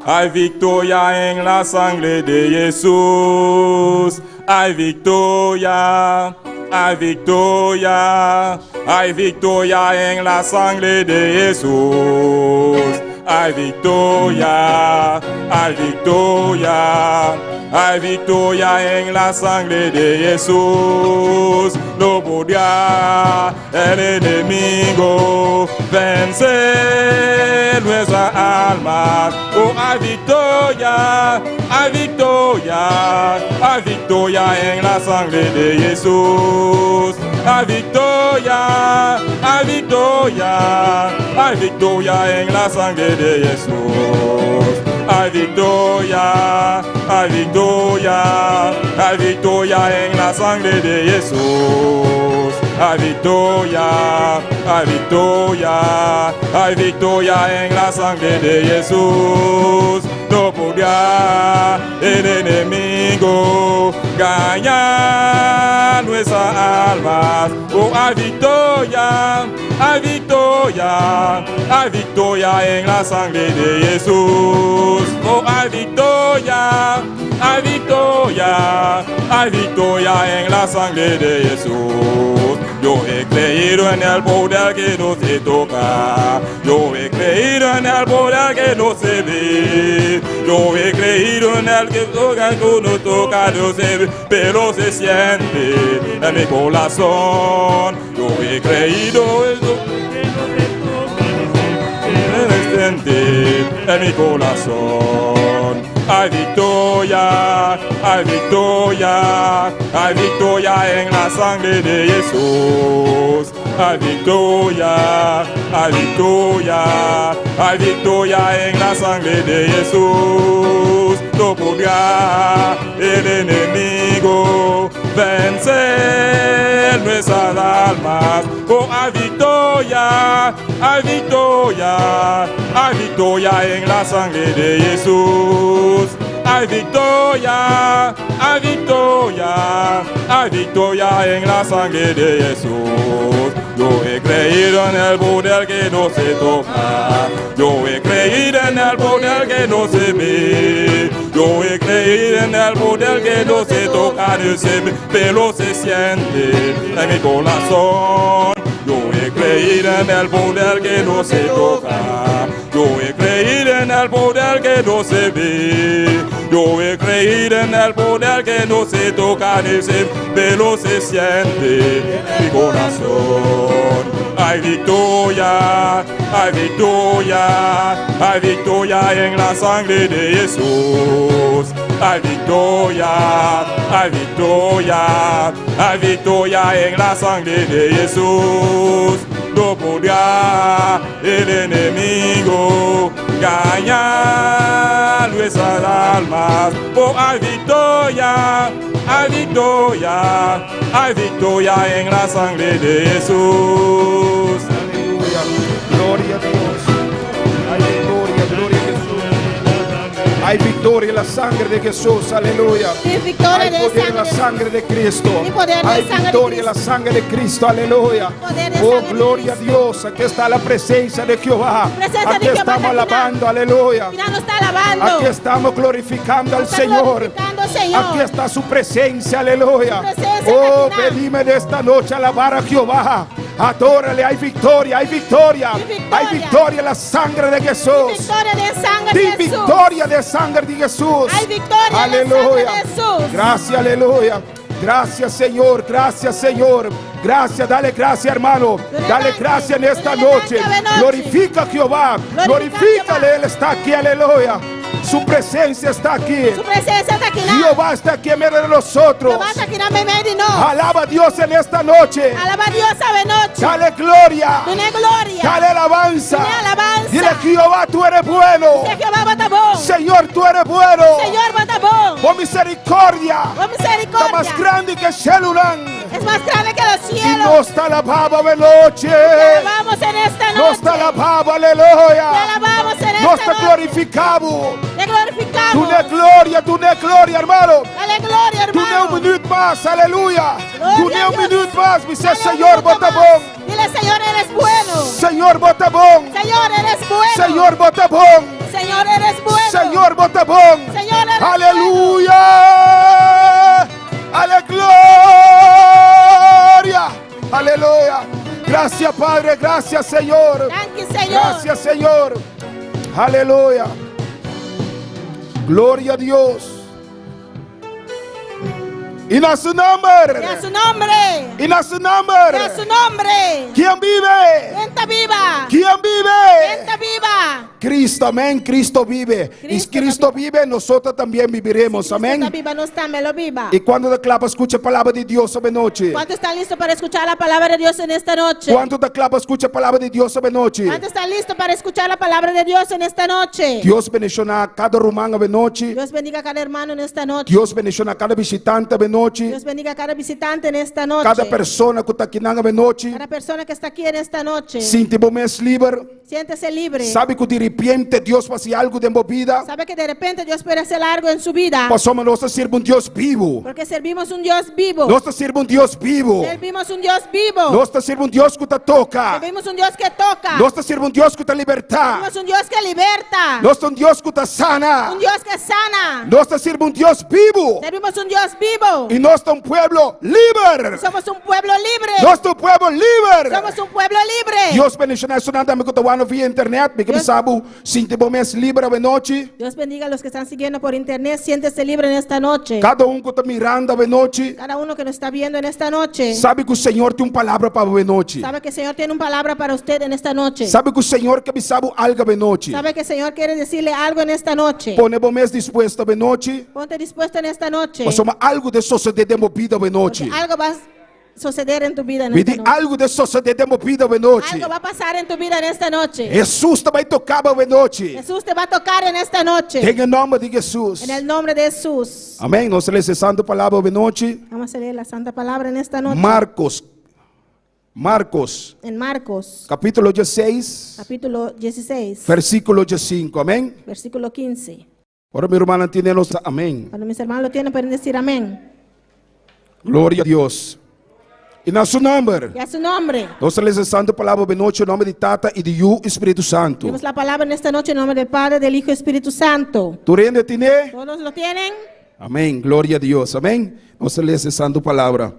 hay victoria en la sangre de Jesús. Hay victoria, hay victoria, hay victoria en la sangre de Jesús. Hay victoria, hay victoria, hay victoria en la sangre de Jesús. No podrá el enemigo vencer nuestra alma. Oh, hay victoria, hay victoria, hay victoria en la sangre de Jesús. Hay victoria, hay victoria, hay victoria en la sangre de Jesús. Hay victoria, hay victoria, hay victoria en la sangre de Jesús. Hay victoria, hay victoria, hay victoria en la sangre de Jesús. No podrá el enemigo ganar nuestras almas. Oh, hay victoria, hay victoria, hay victoria en la sangre de Jesús. Oh, hay victoria, hay victoria, hay victoria en la sangre de Jesús. Yo he creído en el poder que no se toca. Yo he creído en el poder que no se ve. Yo he creído en el que no toca, no se ve, pero se siente en mi corazón. Yo he creído en lo que se siente en mi corazón. Hay victoria, hay victoria, hay victoria en la sangre de Jesús. Hay victoria, hay victoria, hay victoria en la sangre de Jesús. No podrá el enemigo vencer nuestras almas. Oh, hay victoria, hay victoria, hay victoria en la sangre de Jesús. Hay victoria, hay victoria, hay victoria en la sangre de Jesús. Yo he creído en el poder que no se toca. Yo he creído en el poder que no se ve. Yo he creído en el poder que no se toca, no se ve, pero se siente en mi corazón. Yo he creído en el poder que no se toca. Yo he creído en el poder que no se ve. Yo he creído en el poder que no se toca, ni se, pero se siente en mi corazón. Hay victoria, hay victoria, hay victoria en la sangre de Jesús. Hay victoria, hay victoria, hay victoria en la sangre de Jesús. No podrá el enemigo ganar nuestras almas. Oh, hay victoria, hay victoria, hay victoria en la sangre de Jesús. Aleluya, gloria a Dios. Hay victoria, gloria a Jesús. Hay victoria en la sangre de Jesús, aleluya. Hay poder en la sangre de Cristo. Hay victoria en la sangre de Cristo, aleluya. Oh, gloria a Dios. Aquí está la presencia de Jehová. Aquí estamos alabando, aleluya. Aquí estamos glorificando al Señor. Aquí está su presencia, aleluya. Oh, venime de esta noche a alabar a Jehová. Adórale, hay victoria, hay victoria. Hay victoria en la sangre de Jesús. Di victoria de sangre de Jesús. Hay victoria aleluya. En la sangre de Jesús. Gracias, aleluya. Gracias, Señor. Gracias, Señor. Gracias, dale gracias, hermano. Dale gracias en esta noche. Glorifica a Jehová. Glorifícale, Él está aquí, aleluya. Su presencia está aquí. Jehová está aquí en medio de nosotros. Alaba a Dios en esta noche. Dale gloria. Dale alabanza. Dile, Jehová, tú eres bueno. Señor, tú eres bueno. Oh, misericordia. Está más grande que el cielo. Es más grande que los cielos. Y nos te alabamos de noche. Te alabamos en esta noche. Nos te alabamos, aleluya. Te alabamos en nos esta te glorificamos. Te glorificamos. Tu ne gloria, hermano. Dale gloria, hermano. Tu ne un minuto más, aleluya. Tu ne un minuto más, dice Dale Señor, bota bon. Dile, Señor, eres bueno. Señor, bota bon. Señor, eres bueno. Señor, bota bon. Señor, eres bueno. Señor, bota bon. Señor, eres aleluya. Ale gloria. Aleluya. Gracias, Padre. Gracias, Señor. Gracias, Señor. Aleluya. Gloria a Dios. Y a su nombre. Y a su nombre. Y a su nombre. Y a su nombre. ¿Quién vive? Gente viva. ¿Quién vive? Gente viva. Cristo, amén, Cristo vive. Y Cristo vive, nosotros también viviremos, amén. Cristo viva, nós também lo viva. Y cuando declapa, escucha palabra de Dios esta noche. ¿Cuánto está listo para escuchar la palabra de Dios en esta noche? Cuando declapa, escucha palabra de Dios esta noche. ¿Cuánto está listo para escuchar la palabra de Dios en esta noche? Dios bendiga a cada rumano esta noche. Dios bendiga a cada hermano en esta noche. Dios bendiga a cada visitante esta noche. Dios bendiga a cada visitante en esta noche. Cada persona que está aquí esta noche. Cada persona que está aquí en esta noche. Siente-se mais livre. Siéntese libre. Sabe que de repente Dios va a hacer algo de mi vida. Sabe que de repente Dios puede hacer algo en su vida. Pasamos, nós servimos Dios vivo. Porque servimos un Dios vivo. Nós servimos Dios vivo. Servimos un Dios vivo. Nós servimos Dios que te toca. Servimos un Dios que toca. Nós servimos Dios que te liberta. Servimos un Dios que liberta. Nós somos Dios que te sana. Un Dios que sana. Nós servimos Dios vivo. Servimos un Dios vivo. Y nós somos un pueblo libre. Somos un pueblo libre. Nós somos un pueblo libre. Somos un pueblo libre. Dios bendiga a sonante amigo que estão via internet, porque Dios- sabe, sinto mais livre esta noite. Dios bendiga a los que están siguiendo por internet. Siéntese libre en esta noche. Cada que está mirando esta noite, Cada uno que nos está viendo en esta noche. sabe que o Senhor tem uma palavra para esta noite. Sabe que el Señor tiene una palabra para usted en esta noche. Sabe que o Senhor quer me sabe algo esta noite. Sabe que el Señor quiere decirle algo en esta noche. Ponemos mais disposto esta noite. Ponte dispuesto en esta noche. Mas algo de suceder de minha vida esta noite. Porque algo va a suceder en tu vida en Me esta diz noche. algo de suceder de minha vida esta noite. Algo va a pasar en tu vida en esta noche. Jesus vai tocar esta noite. Jesús te va a tocar en esta noche. Em nome de Jesus. En el nombre de Jesús. Amém. Nós lemos essa santa palavra esta noite. Vamos a leer la santa palabra en esta noche. Marcos, En Marcos, capítulo 16, capítulo 16, versículo 5. Amém. versículo 15. Ora, mi hermana, entendemos. Amém. Cuando mis hermanos lo tienen, pueden decir amén. Glória a Deus. E na seu nome, Y a su nombre. nós lemos essa santa palavra esta noite em nome de Tata e de o Espírito Santo. Tenemos la palabra en esta noche en nombre del Padre, del Hijo y Espíritu Santo. Tu rende tiene? ¿Todos lo tienen? Amém. Glória a Deus. Amém. Nós lemos essa santa palavra.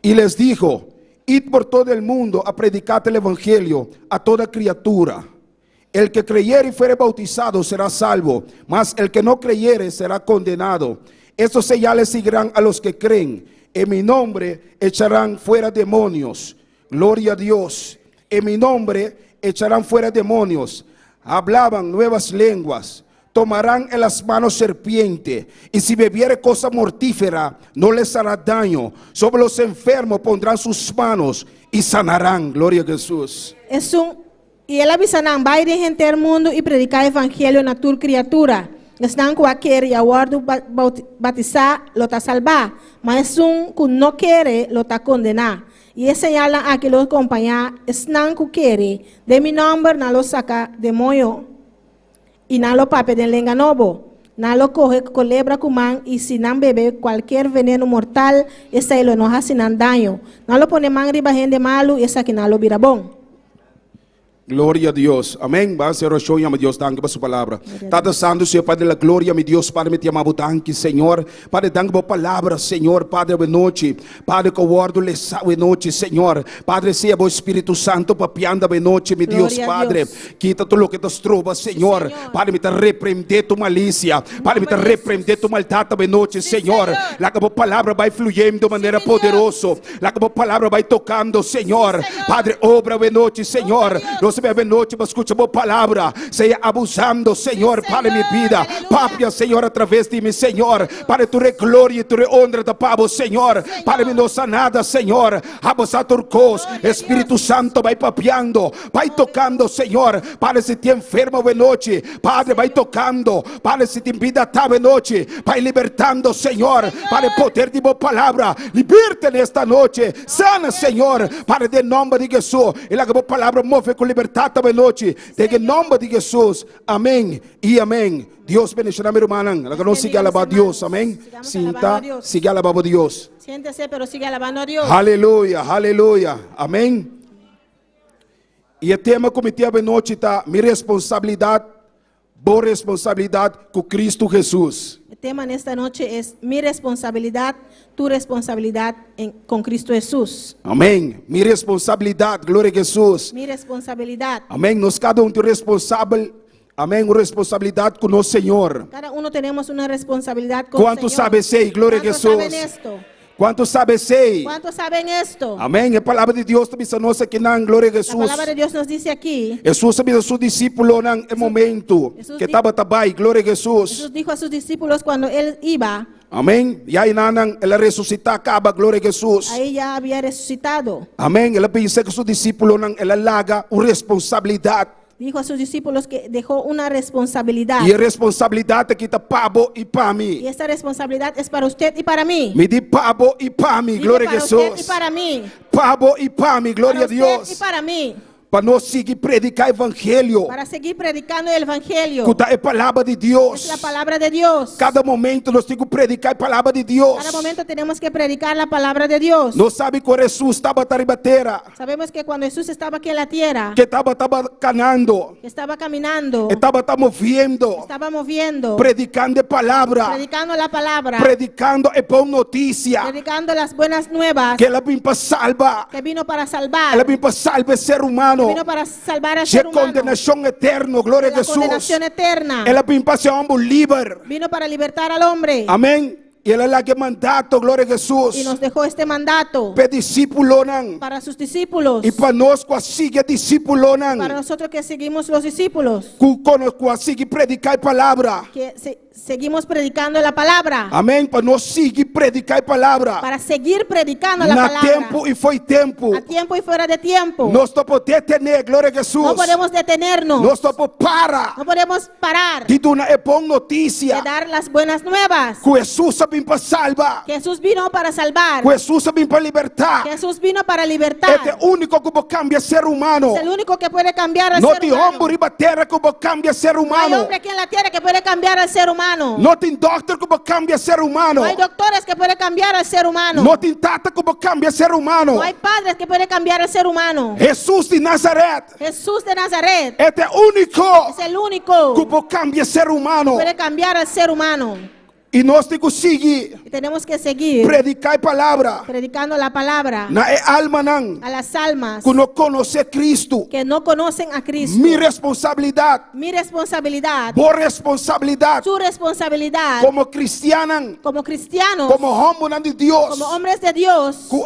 E les dijo: id por todo el mundo a predicar el evangelio a toda criatura. El que creyere y fuere bautizado será salvo, mas el que no creyere será condenado. Estos señales seguirán a los que creen. En mi nombre echarán fuera demonios. Gloria a Dios. En mi nombre echarán fuera demonios. Hablaban nuevas lenguas. Tomarán en las manos serpiente, y si bebiere cosa mortífera, no les hará daño. Sobre los enfermos pondrán sus manos y sanarán. Gloria a Jesús. Y él avisarán, va a ir gente al mundo y predicar evangelio a toda criatura. Están cualquier y aguardo batizar, lo está salvar. Mas que no quiere, lo está condenar. Y es señala a que lo acompaña, están que quiere, de mi nombre, no lo saca demonio. Y no lo pape de lenga novo, no lo coge culebra cumán y si no bebe cualquier veneno mortal, esa lo enoja sin daño. No lo pone man riba gente malo y esa que no lo virabón. Glória a Deus. Amém. Vai ser o show, meu Deus, danke por sua palavra. Tata Santo, Senhor, Padre da glória, meu Deus, Padre, me te amamos, danke, Senhor. Padre, danke por palavra, Senhor, Padre, boa noite. Padre, que o guardo lhe boa noite, Senhor. Padre, seja o Espírito Santo papiando boa noite, meu Deus, Padre. Quita tudo o que nos trova, Senhor. Padre, me te repreender tu malícia. Padre, me te repreender tu maldade, boa noite, Senhor. Lá que a palavra vai fluindo de maneira poderosa. Lá que a palavra vai tocando, Senhor. Padre, obra boa noite, Senhor. Nós boa noite, mas escuta a palavra. Seja abusando, Senhor, para minha vida. Papia, Senhor, através de mim, Senhor. Para tu glória e tu honra da pavo, Senhor. Para mim não nada, Senhor. Abusar turcos. Espírito Santo vai papiando, vai tocando, Senhor. Para se te enferma boa noite. Padre, vai tocando. Para se te vida tá boa noite. Vai libertando, Senhor. Para o poder de boa palavra. Liberte nesta noite. Sana, Senhor. Para de nome de Jesus. E a boa palavra move com liberdade. Tata noite, em nome de Jesus, amém e amém. Deus bendiga meu irmão. Ela não siga alabar Deus, amém. Sinta, siga alabar Deus. Siéntese, pero sigue alabando a Dios. Aleluia, aleluia, amém. E o tema que me tive a noite está minha responsabilidade, boa responsabilidade com Cristo Jesus. El tema en esta noche es mi responsabilidad, tu responsabilidad con Cristo Jesús. Amém. Minha responsabilidade, glória a Jesus. Mi responsabilidad. Amém. Nós cada tem responsável. Amém. Uma responsabilidade com o Senhor. Cada uno tenemos una responsabilidad con Quanto el Señor. sabe ser, glória a ¿Cuántos Jesus. saben esto? ¿Cuántos saben sei? ¿Cuántos saben esto? Amém. A palavra de Deus também nos aqui na glória a La Jesus. palabra de Dios nos dice aquí. Jesus sabia do seu discípulo no momento Jesus que estava também, glória a Jesus. Jesús dijo a sus discípulos cuando él iba, Amém. E aí nanang ela ressuscitar acaba, glória a Jesus. ahí ya había resucitado. Amém. Ela pensa que seu discípulo não ela larga uma responsabilidade. Dijo a sus discípulos que dejó una responsabilidad. E a responsabilidade que está pabo e para Y mim. esta responsabilidad es para usted y para mí. Me di pabo e para mim, Dice glória a para usted y Jesus. para mí. Pabo e para mim, glória Para a usted y Deus. para mí. Para nós seguir predicar evangelho. Para seguir predicando el evangelio. Escutar a palavra de Es Deus. la palabra de Dios. Cada momento nós temos que predicar a palavra de Deus. Cada momento tenemos que predicar la palabra de Dios. Não sabe quando Jesus estava na terra, Sabemos que cuando Jesús estaba aquí en la tierra, que estava canando, que estaba caminando, estava moviendo, estaba moviendo, predicando a palavra, predicando la palabra, predicando a boa notícia, predicando las buenas nuevas, que ela vem para salvar, que vino para salvar, ela vem para salvar o ser humano, vino para salvar al de ser humano, condenação eterna, glória a de la Jesus. condenación eterna, Ela vem para ser homem livre, vino para libertar al hombre amém. E ela larga mandato, glória a Jesus, y nos dejó este mandato para discípulo não. para sus discípulos, E para nós que siga discípulo não, para nosotros que seguimos los discípulos, que siga predicar a palavra, que seguimos predicando la palabra, amém. Para nós seguir predicar a palavra, para seguir predicando la na palabra, tempo e foi tempo. a tiempo y fuera de tiempo. Nós não podemos detener, glória a Jesus. No podemos detenernos, Nós não podemos parar no podemos parar de dar uma boa de notícia. dar las buenas nuevas. Que Jesus vem para salvar, Que Jesús vino para salvar, que Jesus vem para libertar. que Jesús vino para libertar. É o único que cambia ser humano. Es el único que puede cambiar al Não ser tem humano. homem riba terra que cambia ser No hay humano. hombre aquí en la tierra que puede cambiar al ser humano. Não tem doctor que cambia ser humano. No hay doctores que pueden cambiar al ser humano. Não tem tata que cambia ser humano. No hay padres que pueden cambiar al ser humano. Jesus de Nazaré Jesús de Nazaret é o único es el único que cambia ser humano. que puede cambiar al ser humano. E nós temos que seguir, Y tenemos que seguir predicar a palavra predicando la palabra na alma não, a las almas que não conhece Cristo. que no conocen a Cristo. Minha responsabilidade, Mi responsabilidad, boa responsabilidade, su responsabilidad como cristiana, como cristianos, como homem de Deus, como hombres de Dios, que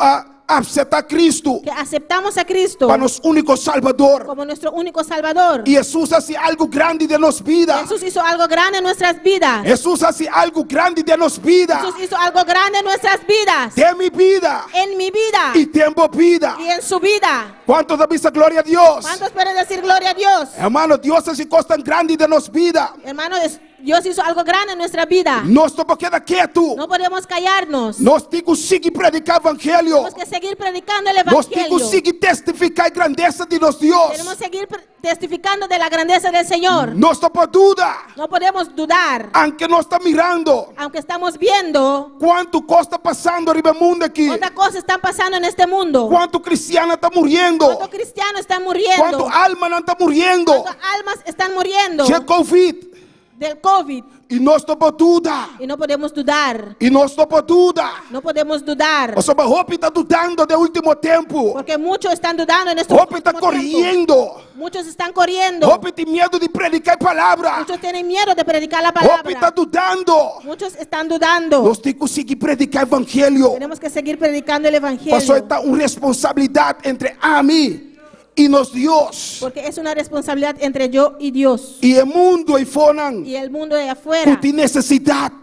aceitar Cristo que aceptamos a Cristo para nosso único Salvador. como nuestro único Salvador. E Jesus hace algo grande de nossa vida. Jesús hizo algo grande en nuestras vidas. Jesus hace algo grande de nossa vida. Jesús hizo algo grande en nuestras vidas. De minha vida En mi vida e tempo vida. y en su vida. Quanto da vista glória a Deus? ¿Cuántos pueden decir gloria a Dios? Hermano, Deus hace coisas tão grandes de nossa vida. Hermano, Dios hizo algo grande en nuestra vida. Nós não podemos quedar quietos. No podemos callarnos. Nós temos que seguir predicar o evangelho. Tenemos que seguir predicando el Nós temos que evangelio. seguir testificar a grandeza de nosso Deus. Tenemos que seguir testificando de la grandeza del Señor. Nós não podemos dudar. No podemos dudar, Aunque nós estamos mirando aunque estamos viendo quanto coisa está passando arriba do mundo aqui. cuántas cosas están pasando en este mundo. Quanto cristiano está morrendo. Cuántos cristianos están muriendo. Quanto alma não está morrendo. Cuántas almas están muriendo De Covid. del COVID. E nós não podemos dudar. Y no podemos dudar. E nós não podemos dudar. No podemos dudar. O sea, Hope está dudando de último tempo. Porque muchos están dudando en este Hope está último tiempo. correndo. Muchos están corriendo. Hope tem medo de predicar a palavra. Muchos tienen miedo de predicar la Hope está palabra. dudando. Muchos están dudando. Nós temos que seguir predicar o evangelho. Tenemos que seguir predicando el Pastor, evangelio. está uma responsabilidade entre a mim e nos Deus. Porque es una responsabilidad entre yo y Dios. E o mundo aí fora Y el mundo de que afuera tem necessidade.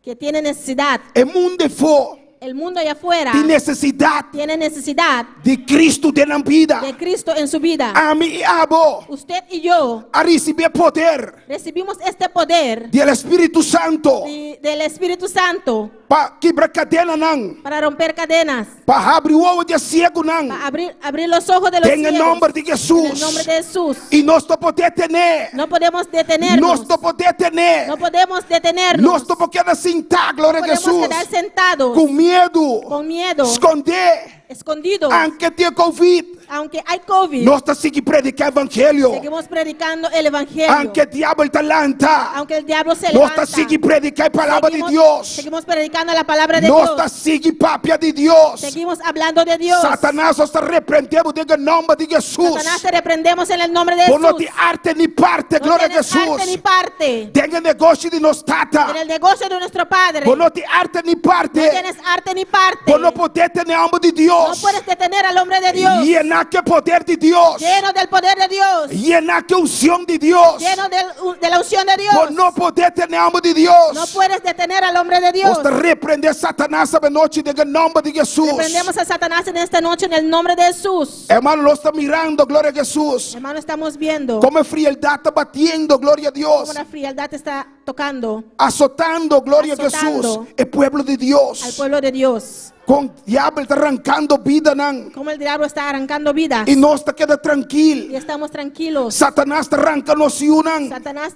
que tiene necesidad. O mundo aí fora El mundo de afuera tem necessidade tiene necesidad de Cristo na vida. de Cristo en su vida. A mim e a vos Usted y yo a receber poder recibimos este poder do Espírito Santo del Espíritu Santo para quebrar cadena não, para romper cadenas, para abrir o olho de cego não. para abrir los ojos de los Em ciegos. nome de En el Jesus. nombre de Jesús. E nós não podemos detener. No podemos detenernos. Nós não podemos detener. No podemos detenernos. Nós não podemos sentar, glória a Podemos Jesus. quedar sentados Com medo. con miedo, Esconder. escondidos, Aunque tenha Covid. Aunque hay COVID, nós tá seguir predicar evangelho. seguimos predicando el evangelio. Aunque diabo está lanta, Aunque el diablo se nós levanta, tá seguir predicar a palavra de seguimos, Deus. seguimos predicando la palabra de Nós Dios. tá seguir papia de Deus. Seguimos hablando de Dios. Satanás, nós tá repreendemos em nome de Jesus. Satanás, te reprendemos en el nombre de Por não Jesús. te arte ni parte, No glória a tienes arte ni Jesus. parte Tenha negócio de nos en tata. el negocio de nuestro Padre. Por não te arte ni No parte. tienes arte ni parte. Por não poder ter alma de No Deus. puedes detener al hombre de Dios. Llenar que poder de Deus. Lleno del poder de Dios. Llenar que unção de Deus. Lleno de la unción de Dios. Por não poder ter alma de No Deus. puedes detener al hombre de Dios. Nós repreender Satanás essa noite em nome de Jesus. Reprendemos a Satanás en esta noche en el nombre de Jesús. Hermano, nós estamos mirando, glória a Jesus. Hermano, estamos viendo Como a frialdade está batendo, glória a Deus. cómo la frialdad está tocando Azotando, glória a Azotando. Jesus. O pueblo de al Deus. pueblo de Dios. Com o diabo está arrancando vida, não. Como el diablo está arrancando vidas. E nós está queda Y tranquilo. estamos tranquilos. Satanás está arrancando nos não. Satanás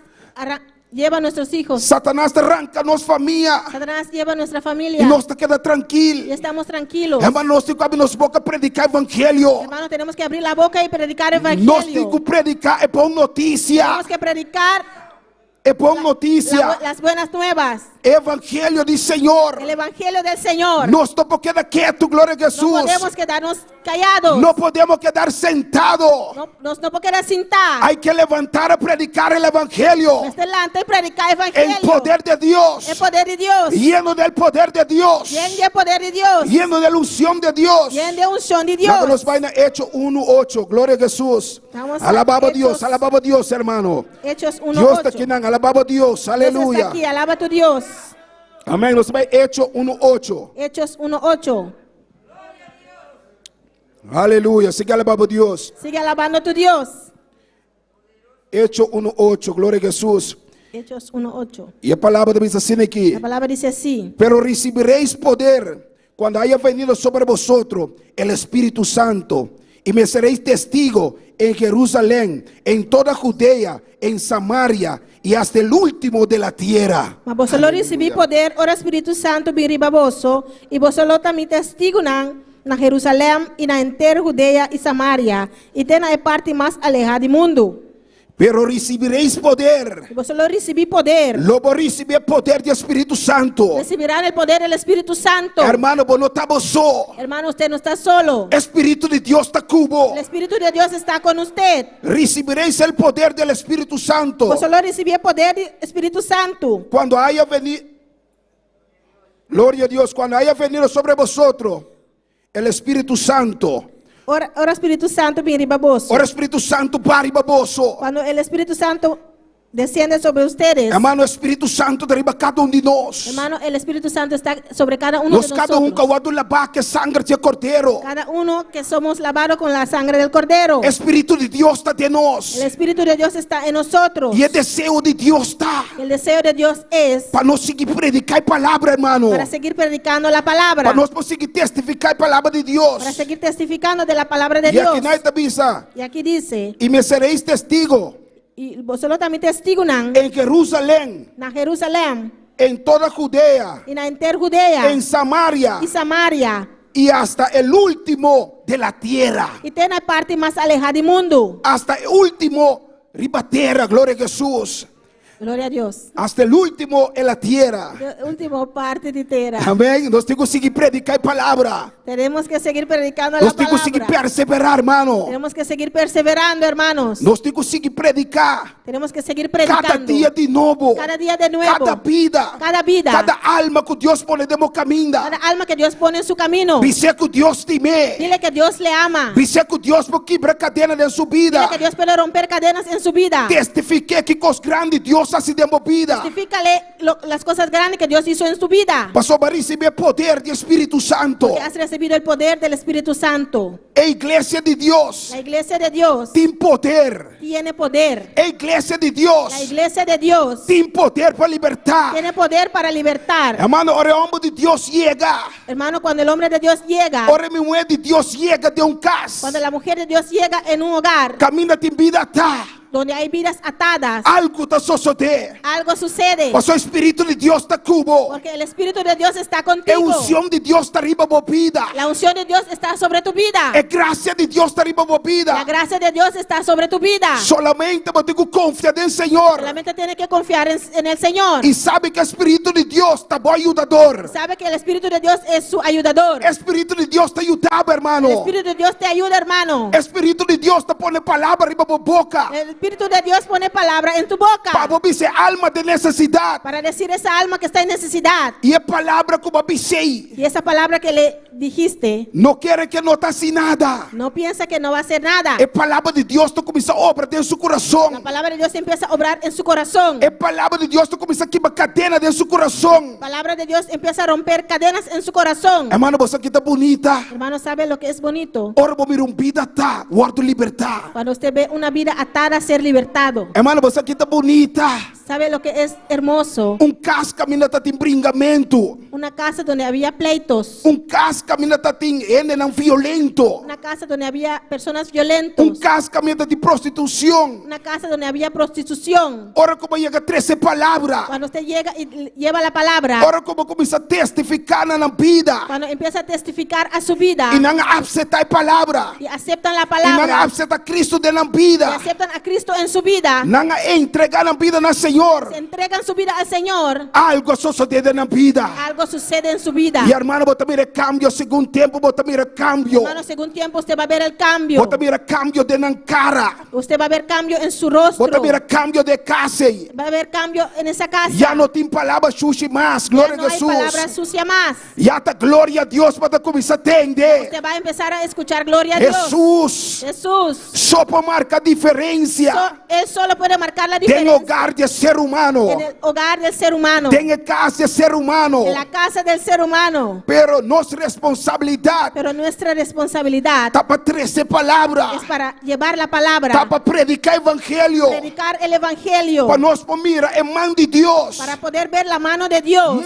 lleva a nuestros hijos. Satanás está arrancando nos família. Satanás lleva a nuestra E familia. nós está queda Y tranquilo. estamos tranquilos. Hermano, nós temos que abrir nossa boca predicar evangelho. Hermano, tenemos que abrir la boca y predicar Nós evangelio. temos que predicar é boa notícia. Tenemos que predicar É boa notícia. las buenas nuevas. Evangelho do Senhor. El evangelio del Señor. Nós estamos queda quieto, glória a No Jesus. podemos quedarnos callados. Não podemos quedar sentados. No podemos quedar sentados. Hay que levantar a predicar el evangelio. Desde delante y predicar El evangelio. poder de Dios. El poder de Dios. Lleno del poder de Dios. Lleno del poder de Dios. Lleno de la unción de Dios. Lleno de unción de Nada Dios. nos va a Hechos 1:8. Gloria a Jesús. Vamos a Alababa a Hechos- Dios. Alababa a Dios, hermano. Hechos Dios está 1:8. aquí. Alababa a Dios. Dios está Aleluya. aquí, alaba a tu Dios. Amén. Nos va a Hechos 1:8. Hechos 1:8. Aleluya. Sigue alabando a Dios. Sigue alabando a tu Dios. Hechos 1:8. Gloria a Jesús. Hechos 1:8. Y la palabra dice así aquí. La palabra dice así. Pero recibiréis poder cuando haya venido sobre vosotros el Espíritu Santo, y me seréis testigo en Jerusalén, en toda Judea, en Samaria y hasta el último de la tierra. Mas vosotros recibí poder, ora Espíritu Santo viriba vosso, y vosotros también testigo na Jerusalém y na entera Judea y Samaria, y ten a parte más alejada del mundo. Pero recibiréis poder. Y vosotros recibí poder. Luego recibir poder del Espíritu Santo. Recibirán el poder del Espíritu Santo. Hermano, vos no estamos solo. Hermano, usted no está solo. Espíritu de Dios está cubo. El Espíritu de Dios está con usted. Recibiréis el poder del Espíritu Santo. Vosotros recibí el poder del Espíritu Santo. Cuando haya venido, gloria a Dios, cuando haya venido sobre vosotros el Espíritu Santo. Ora Espíritu Santo viriba vosso. Ora Espíritu Santo para baboso. Cuando el Espíritu Santo desciende sobre ustedes. Hermano, o Espírito Santo derriba cada de nós. Hermano, el Espíritu Santo está sobre cada uno Nós de cada nosotros. cauado lavar que sangue de cordeiro. Cada uno que somos lavados con la sangre del Cordero. Espírito de Deus está de nós. El Espíritu de Dios está en nosotros. E o desejo de Deus está El deseo de Dios es para nós seguir predicar a palavra, hermano. para seguir predicando la palabra. Para nós conseguir testificar a palavra de Deus. Para seguir testificando de la palabra de E Dios. aqui na avisa, Y aquí dice, e me sereis testigo y vosotros también testigo em Jerusalém, na Jerusalén em toda Judea, y na enter Judea em Samaria y Samaria e hasta el último de la tierra. y ten la parte más alejada del mundo. Hasta el último ribatera, gloria a Jesús. Gloria a Dios. Hasta el último en la tierra. La última parte de tierra. Amém. Nós temos que seguir predicar a palavra. Tenemos que seguir predicando la Nós temos que seguir palabra. perseverar, hermano. Tenemos que seguir perseverando, hermanos. Nós temos que seguir predicar. Tenemos que seguir predicando. Cada dia de novo. Cada día de nuevo. Cada vida. Cada vida. Cada alma que Deus pone de caminho. Cada alma que Dios pone en su camino. Dice que Deus te ama. Dile que Dios le ama. Dice que Deus quebra cadena de sua vida. Dile que Dios puede romper cadenas en su vida. Testifique que coisas grandes Deus hace de vida. Testifícale las cosas grandes que Dios hizo en su vida. Passou para receber poder do Espírito Santo. Porque has recibido el poder del Espíritu Santo. A igreja de Deus La iglesia de Dios tem poder. tiene poder. A igreja de Deus La iglesia de Dios tem poder para libertar. tiene poder para libertar. Hermano, ora o homem de Deus chega. Hermano, cuando el hombre de Dios llega, Ora a mulher de Deus chega de casa. cuando la mujer de Dios llega en un hogar, Caminha tem vida tá. donde hay vidas atadas, algo está sucedendo. algo sucede. Mas o Espírito de Deus está cubo. Porque el Espíritu de Dios está A contigo. unção de Deus está arriba da vida. La unción de Dios está sobre tu vida. A graça de Deus está arriba da La vida. gracia de Dios está sobre tu vida. Solamente eu tenho confiança no Senhor. Solamente tienes que confiar en el Señor. E sabe que o Espírito de Deus está bom ajudador. Sabe que el Espíritu de Dios es su ayudador. O Espírito de Deus te ajudava, hermano. El Espíritu de Dios te ayuda, hermano. O Espírito de Deus te põe palavra arriba da boca. El Espíritu de Dios pone palabra en tu boca Para você alma de necessidade. para decir esa alma que está en necesidad. E a palavra como avisei. Y esa palabra que le dijiste, Não quer que não está sem nada. no piensa que no va a hacer nada. A palavra de Deus te começa a obrar dentro do seu La coração. palabra de Dios empieza a obrar en su corazón. A palavra de Deus te começa a quebrar cadena dentro do seu coração. La palabra de Dios empieza a romper cadenas en su corazón. Hermano, você que está bonita. Hermano, ¿sabe lo que es bonito? Ora, vou mirar vida tá, guardo liberdade. Cuando usted ve una vida atada a ser libertado. Hermano, você que está bonita. ¿Sabe lo que es hermoso? Casa caminha tá tem bringamento. Una casa donde había pleitos. Casa caminha tá tem não violento. Una casa donde había personas violentos. Casa caminha tá de prostituição. Una casa donde había prostitución. Ora, como chega 13 palavras. Cuando usted llega y lleva la palabra. Ora, como começa a testificar na vida. Cuando empieza a testificar a su vida. E não aceitar a palavra. Y aceptan la E não palabra. aceitar Cristo de na Y vida. aceptan a Cristo en su vida. Não entregar na vida no Senhor. Se entregan su vida al Señor. Algo sucede na vida. Algo sucede en su vida. E hermano, você mira cambio segundo tempo, você mira cambio. Hermano, según tiempo usted va a ver el cambio. Você mira cambio de na cara. Usted va a ver cambio en su rostro. Você mira cambio de casa. Va a haber cambio en esa casa. Já não tem palavra suja mais. Ya Glória no a hay palabra Jesus. sucia más. Já está glória a Deus para começar a atender. Usted va a empezar a escuchar gloria a Dios. Jesus Jesús. só para marcar diferença. Él solo puede marcar la Tem diferencia hogar de ser humano. en el hogar del ser humano. Tem casa de ser humano. En la casa del ser humano. Pero nossa responsabilidade Pero nuestra responsabilidad está para 13 palavras. es para llevar la palabra. Está para predicar evangelho. Predicar el evangelio. Para nós mira a mão de Deus. Para poder ver la mano de Dios.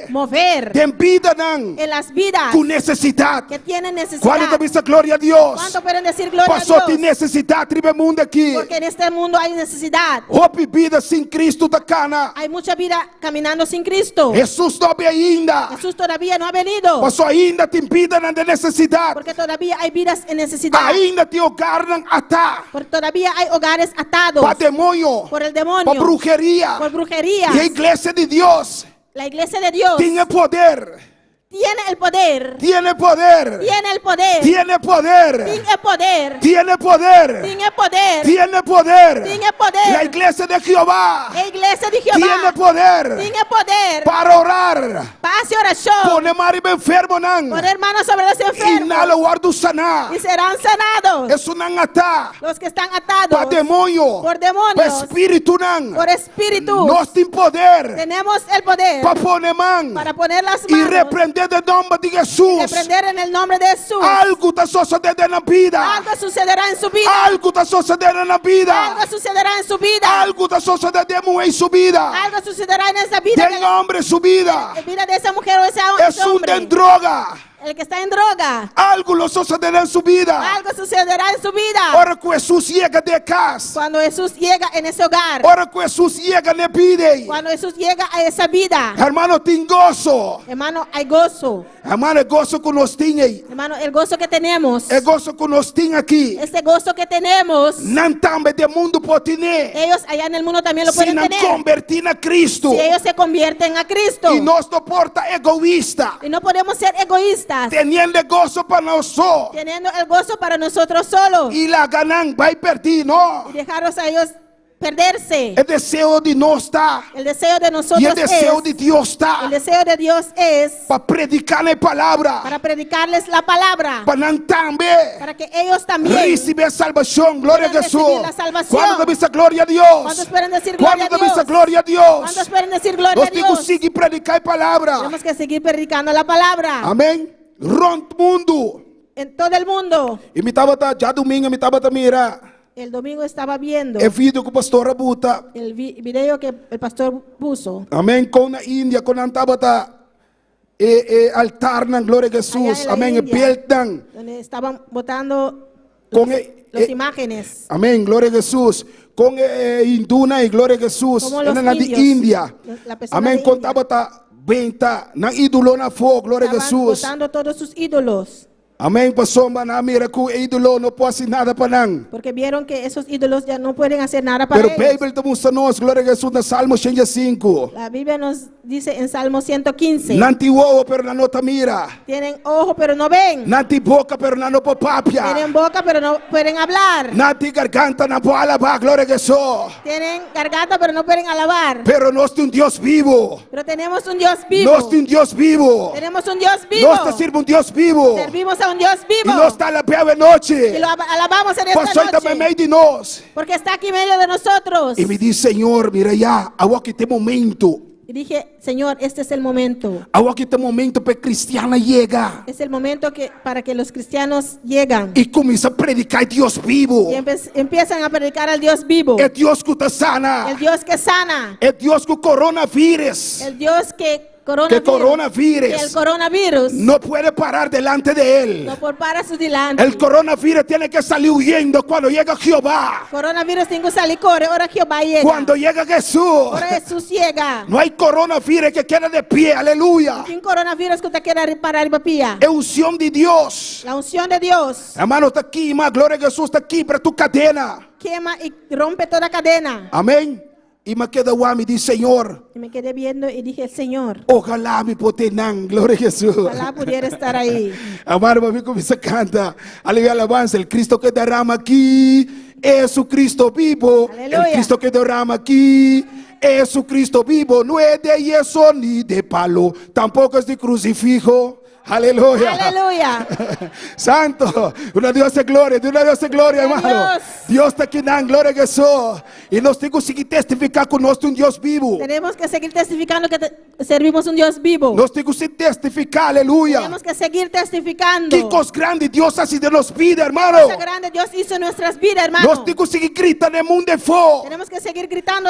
Mover Tem vida não. en las vidas Com necessidade. que tienen necesidad. Quando te vista glória a Deus. ¿Cuánto pueden decir gloria Passou a tem Dios? necessidade tribe mundo aqui. Porque en este mundo hay necesidad. Hope vida sem Cristo da cana. Hay mucha vida caminando sin Cristo. Jesus não vem ainda. Jesús todavía no ha venido. Passou ainda tem vida na necessidade. Porque todavía hay vidas en necesidad. Ainda tem hogar não ata. Porque todavía hay hogares atados Para demônio. por el demonio, Para brujeria. por brujería. E a igreja de Deus La iglesia de Dios tem poder. tiene el poder. Tiene poder. Tiene el poder. Tiene poder. Tiene poder. Tiene poder. Tiene poder. Tiene poder. Tiene poder. La iglesia de Jehová La iglesia de tiene Jehová poder tiene poder. para orar. Paz y oración. Poner marido enfermo não. Poner manos sobre los E enfermos. nada guardo sanar. Y serán sanados. Isso não ata. Los que están atados Para demônio. por Para demonios, espírito não. por espíritus. Nós temos poder Tenemos el poder para poner mão para poner las e manos repreender de nome de Jesus. reprender en el nombre de Jesús. Algo está sucedendo na vida. Algo sucederá en su vida. Algo está sucedendo na vida. Algo sucederá en su vida. Algo está sucedendo em sua vida. Algo sucederá en esa vida. Tem homem sua vida. La vida de esa mujer o ese É hombre. tem droga. El que está en droga. Algo lo sucederá em sua vida. Algo sucederá en su vida. Ora que Jesus chega de casa. Cuando Jesús llega en ese hogar. Ora que Jesus chega na vida. Cuando Jesús llega a esa vida. Hermano, tem gozo. Hermano, hay gozo. Hermano, é gozo que nós temos. Hermano, el gozo que tenemos. É gozo que nós temos aqui. Este gozo que tenemos. Não também do mundo pode ter. Ellos allá en el mundo también lo Se pueden não tener. convertir a Cristo. Si ellos se convierten a Cristo. E nós não porta egoísta. Y no podemos ser egoístas. Teniendo gozo para nós só. Teniendo el gozo para nosotros solos. E la ganan vai perder, não. Y dejarlos a ellos perderse. É desejo de nós está. El deseo de nosotros E é desejo es. de Deus está. El deseo de Dios es Para predicar a palavra. para predicarles la palabra. Para não também Para que ellos también receber salvação. Glória a puedan Jesus. recibir la salvación. Quando dice glória a Deus. ¿Cuántos pueden decir gloria a Quando dice Dios? glória a Deus. ¿Cuántos pueden decir gloria a Nós temos que Dios? seguir predicar a palavra. Tenemos que seguir predicando la palabra Amém. Rond mundo. en todo el mundo. E me estava já domingo, me estava mira. El domingo estaba viendo É vídeo que o pastor Abuta. el video que el pastor puso Amém. Com na Índia, com a tabata altar na glória a Jesus. Allá en la Amém. E India. peltan donde estaban botando com las imágenes. Amém. Glória a Jesus. con Induna y gloria a Jesús. Como los En la indios. India. La persona Amén. de Contaba ta venta na ídolo na fo, gloria a Estaban Jesús. botando todos sus ídolos. Amém. Pastor, na mira que o ídolo não pode fazer nada para não. Porque vieron que esos ídolos ya no pueden hacer nada para Pero a ellos. Bíblia demonstra nós, glória a Jesus, no Salmo 105. La Biblia nos dice en Salmo 115. Nanti uovo, pero na nota mira. Tienen ojo pero no ven. Nanti boca, pero na no papapia. Tienen boca pero no pueden hablar. Nanti garganta, na pode alabar, glória a Jesus. Tienen garganta pero no pueden alabar. Pero nós temos Deus vivo. Pero tenemos un Dios vivo. Nós temos Deus vivo. Tenemos un Dios vivo. Nós servimos Deus vivo. Servimos a un Dios E vivo. nós está lá pela noite. Y lo alabamos en esta Pastor também noche. meio de nós. Porque está aquí en medio de nosotros. E me diz, Senhor, mira já, agora que tem momento. Y dije, Señor, este es el momento. Agora que tem momento para cristiana llegar. Es el momento para que los cristianos llegan. E começa a predicar Deus vivo. Y empiezan a predicar al Dios vivo. É Deus que te sana. El Dios que sana. É Deus que o coronavírus. El Dios que Que coronavirus. Que el coronavirus No puede parar delante de él. no por para su delante. El coronavirus tiene que salir huyendo cuando llega Jehová. Coronavirus tengo que salir corre. Ahora Jehová llega. Cuando llega Jesús. Ahora Jesús llega. No hay coronavirus que quede de pie. Aleluya. Sin coronavirus que usted quiera parar y papía. É unção de Deus. La unción de Dios Hermano, está aqui, irmã. Glória a Jesus, está aqui para tu cadena. quema y rompe toda cadena. Amém. E me queda o homem diz, Senhor, Y me quedé viendo y dije, Señor, ojalá me potenan. Glória a Jesus. ojalá pudiera estar ahí. Amado, para mí comienza a cantar. Aleluya, alabanza. El Cristo que derrama aquí es su Cristo vivo. Aleluya. El Cristo que derrama aquí es su Cristo vivo. No es de yeso ni de palo. Tampoco es de crucifijo. Aleluya. Aleluya. Santo. Una Dios de gloria. De una Dios de gloria, Dios. hermano. Dios está aquí dando gloria a Jesús. Y nos tenemos que seguir testificar con nosotros un Dios vivo. Tenemos que seguir testificando que servimos un Dios vivo. Nos tenemos que testificar. Aleluya. Tenemos que seguir testificando. Qué cosa grande Dios hace de nos vida, hermano. Cosa grande Dios hizo en nuestras vidas, hermano. Nós temos que seguir gritando no mundo de fora. Tenemos que seguir gritando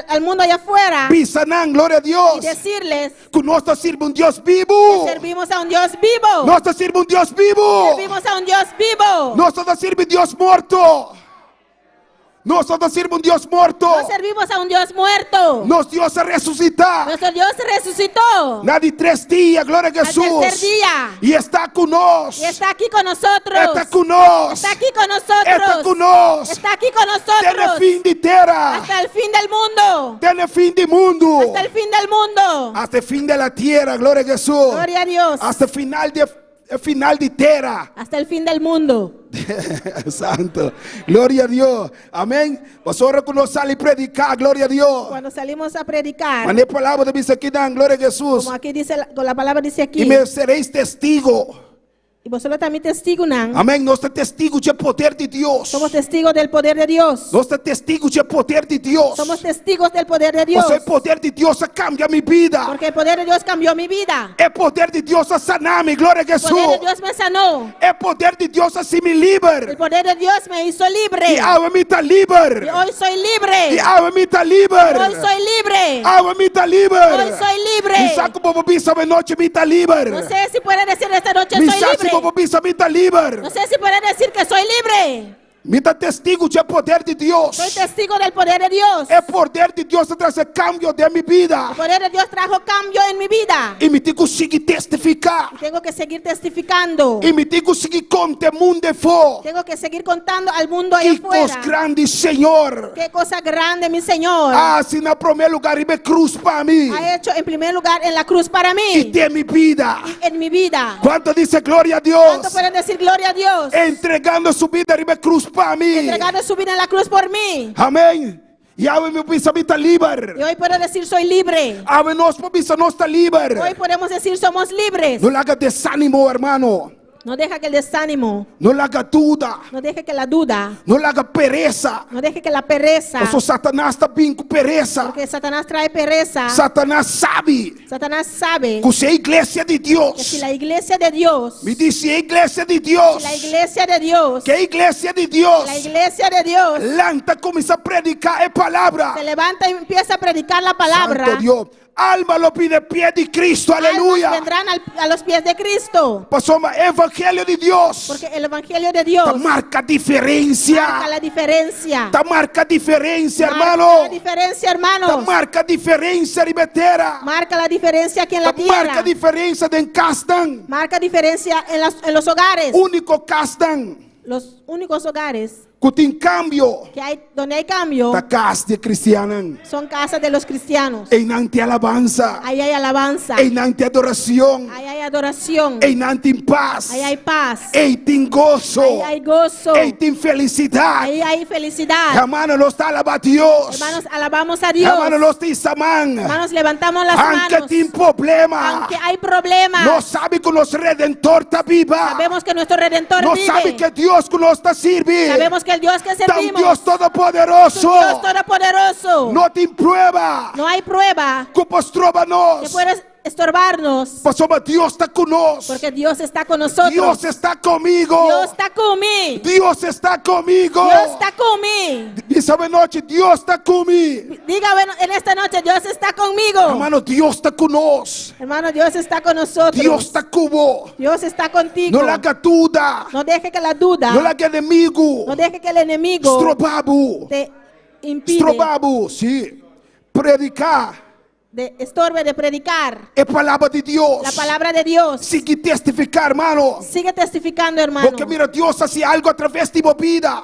al mundo allá afuera Pisanang, glória a y Deus. decirles Que nós servimos um Deus que vivo. servimos a un Dios vivo. Nós servimos um Deus vivo. Servimos a un Dios vivo. Nós servimos um Deus morto. Nós servimos um Deus morto. No servimos a un Dios muerto. Nós Deus a ressuscitar. Nuestro Dios resucitó Na de 3 dias, glória a al Jesus. tercer día E está conosco. y está aquí con nosotros. Está conosco. Está aquí con Está nosotros. conosco. Está aquí con Até o nosotros. fim de terra. Hasta el fin del mundo. Até o fim do mundo. Hasta el fin del mundo. Hasta o fim da terra, glória a Jesus. Gloria a Dios. Hasta o final de terra. Hasta el fin del mundo. Santo, gloria a Dios, amén. Vosotros que nos sale predicar, gloria a Dios. Cuando salimos a predicar, Mané palabra de dice aquí dan, gloria a Jesús. como aquí dice, con la palabra dice aquí, Y me seréis testigo. y vosotros también testigos, Amém. Nós somos testigos do poder de Deus. somos testigos del poder de Dios. Nós somos testigos do poder de Deus. Somos testigos del poder de Dios. O poder de Deus cambia minha vida. Porque el poder de Dios cambió mi vida. É poder de Deus a sanar-me, glória a El poder de Jesus. Dios me sanó. É poder de Deus a se me El livre. poder de Dios me hizo libre. E alma me está Y livre. hoy soy libre. E alma me está Hoy livre. soy libre. Alma me está Hoy livre. soy libre. Me saco bobo bisa me noite me está livre. No sé si puede decir esta noche Me soy saco bobo libre. bisa me está livre. No sé si puede decir que soy libre. Me está testigo do poder de Deus. Soy testigo del poder de Dios. É poder de Deus a trazer cambio de minha vida. El poder de Dios trajo cambio en mi vida. E me tenho que seguir testificar. Y tengo que seguir testificando. E me tenho que seguir contar mundo fora. Tengo que seguir contando al mundo allá Que coisa afuera. grande, Senhor. Qué cosa grande, mi Señor. Ah, se na primeiro lugar Ele cruz para mim. Ha hecho en primer lugar en la cruz para E mí. tem minha vida. En mi vida. Quanto diz glória a ¿Cuánto Deus? pueden decir gloria a Dios? Entregando sua vida Ele cruz para mim. Entregando su vida en la cruz por mí. Amém. E a meu pensamento está livre. Y hoy puedo decir soy libre. A nosso pensamento está livre. Hoy podemos decir somos libres. Não haga desânimo, hermano. No deja que el desánimo, Não haga dúvida. no deje que la duda, Não haga pereza. no deje que la pereza, O Satanás está bem com pereza. porque Satanás trae pereza. Satanás sabe Satanás sabe que se a igreja de que si Deus, la iglesia de Dios, me disse a igreja de Deus, la iglesia de Dios, que a igreja de Deus, la iglesia de Dios lanta começa a predicar a palavra. se levanta y empieza a predicar la palabra, Santo Deus, alma lo pide pie de Cristo, almas aleluya. vendrán a los pies de Cristo. Pasoma, evangelio de Dios. Porque el evangelio de Dios Ta marca diferencia. marca la diferencia. Ta marca diferencia, Marca hermano. la diferencia, Ta hermanos. marca diferencia, ribetera. Marca la diferencia aquí en la Ta marca tierra. diferencia en castan. Marca diferencia en los hogares. Único castan. Los únicos hogares Cutin cambio. que hay, donde hay cambio Ta casa de cristianan. son casas de los cristianos. En ante alabanza. Ahí hay alabanza. En ante adoración. Ahí hay adoración. En ante paz. Ahí hay paz. En gozo. Ahí hay gozo. En felicidad. Ahí hay felicidad. Hermano, los alaba a Dios. Hermanos, alabamos a Dios. Hermano, los tisaman. Hermanos, levantamos las Aunque manos. tiene problema. Aunque hay problemas, No sabe que nuestro Redentor está viva. sabemos que nuestro Redentor No vive. sabe que Dios que nos está sirve. Sabemos que el Dios que Tan servimos Dios es todopoderoso. un Dios todopoderoso. No te prueba. No hay prueba Que pues que tróbanos. pueda estorbarnos, Pasoma, Dios está con nosotros. porque Dios está con nosotros. Dios está conmigo. Dios está conmigo. Dios está conmigo. Dios está conmigo. Y esa noche, Dios está conmigo. Diga, bueno, en esta noche Dios está conmigo. Hermano, Dios está con nosotros. Hermano, Dios está con nosotros. Dios está cubo. Dios está contigo. No la haga duda. No deje que la duda, No la haga enemigo. no deje que el enemigo Strobabu. te impide, Strobabu, sí. Predicar de estorbe de predicar es palabra de Dios. la palabra de Dios. Sigue testificar, hermano. Sigue testificando, hermano. Porque mira, Dios hace algo a través de mi vida.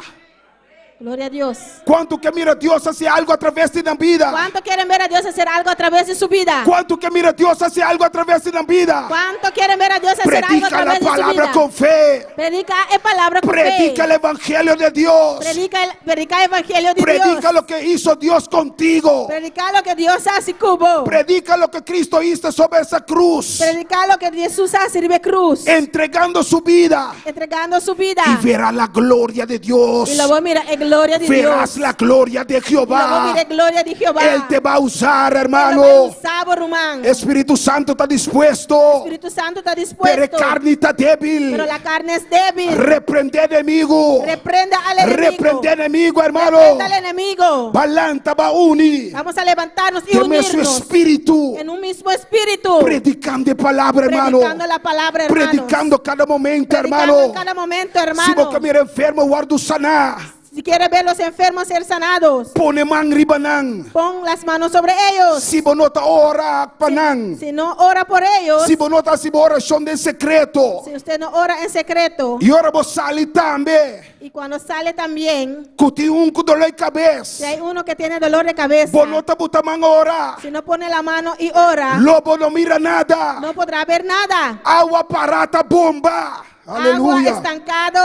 Gloria a Dios. ¿Cuánto que mira, Dios hace algo a través de mi vida? ¿Cuánto quieren ver a Dios hacer algo a través de su vida? ¿Cuánto que mira, Dios hace algo a través de mi vida? ¿Cuánto quieren ver a Dios hacer algo a Predica la través de su palabra vida? con fe. Predica el palabra con Predica el fe. evangelio de Dios. Predica el evangelio de Predica Dios. lo que hizo Dios contigo. Predica lo que Dios hace cubo. Predica lo que Cristo hizo sobre esa cruz. Predica lo que Jesús hace en cruz. Entregando su vida. Entregando su vida. Y verá la gloria de Dios. Y luego mira, es gloria de Verás Dios. la gloria de Y luego Jehová. mira, gloria de Jehová. Él te va a usar, Él hermano. lo va a usar, Borumán. Espíritu Santo está dispuesto. Espíritu Santo está Pero dispuesto. carne está débil. Pero la carne es débil. Reprende enemigo. Reprenda al enemigo. Reprende enemigo, hermano. Reprenda al enemigo. Balanta va uni. Vamos a levantarnos y Deme su unirnos espíritu. en un mismo espíritu. Predicando palabra, hermano. Predicando la palabra, hermanos. Predicando cada momento, Predicando hermano. en cada momento, Si hermano. vos mira enfermo, guarda sanar. Si quieres ver los enfermos ser sanados, Pone man ribanan. pon las manos sobre ellos. Si vos no te ora panan. Si no ora por ellos, Si vos no te haces oración de secreto. si usted no ora en secreto, Y ahora vos sale también. y cuando sale también, Cuti un dolor de si cabeza. hay uno que tiene dolor de cabeza, Vos no te puta man ora. si no pone la mano y ora, Lobo no mira nada. no podrá ver nada. Agua parata bomba. Agua Aleluya. estancado,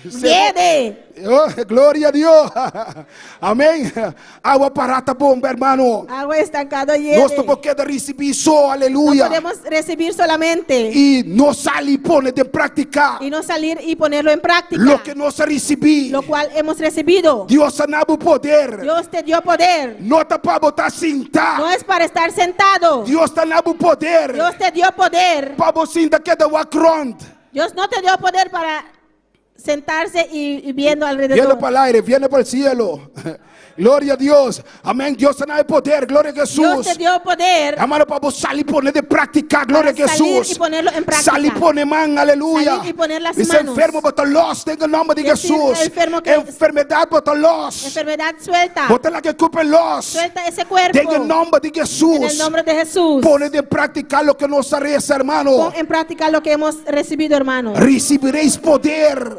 hiede. Oh, gloria a Dios. Amén. Agua parata bomba, hermano. Agua estancado, hiede. Nuestro porque de recibir eso. No Aleluya. podemos recibir solamente Y no sale y pone de práctica y no salir y ponerlo en práctica. lo que nos recibí. Lo cual hemos recibido. Dios sanaba poder. Dios te dio poder. No te para botar cinta. No es para estar sentado. Dios sanaba poder. Dios te dio poder. Para vos cinta que de wacront. Dios no te dio poder para sentarse y viendo Viene alrededor. para el aire, viene para el cielo. Gloria a Dios. Amén. Dios sanaba poder. Gloria a Dios Jesús. te dio poder Hermano, para vos salir y poner de práctica. Gloria a para salir Jesús. y ponerlo en práctica. Salir y poner man. Aleluya. Salir y poner las Dice manos. enfermo, bota los. En el nombre de Decir Jesús. enfermo que- Enfermedad, bota los. Enfermedad suelta. Bota la que cupe los. Suelta ese cuerpo. En el nombre de Jesús. En el nombre de Jesús. Pone de práctica lo que nos reza, hermano. Pon en práctica lo que hemos recibido, hermano. Recibiréis poder.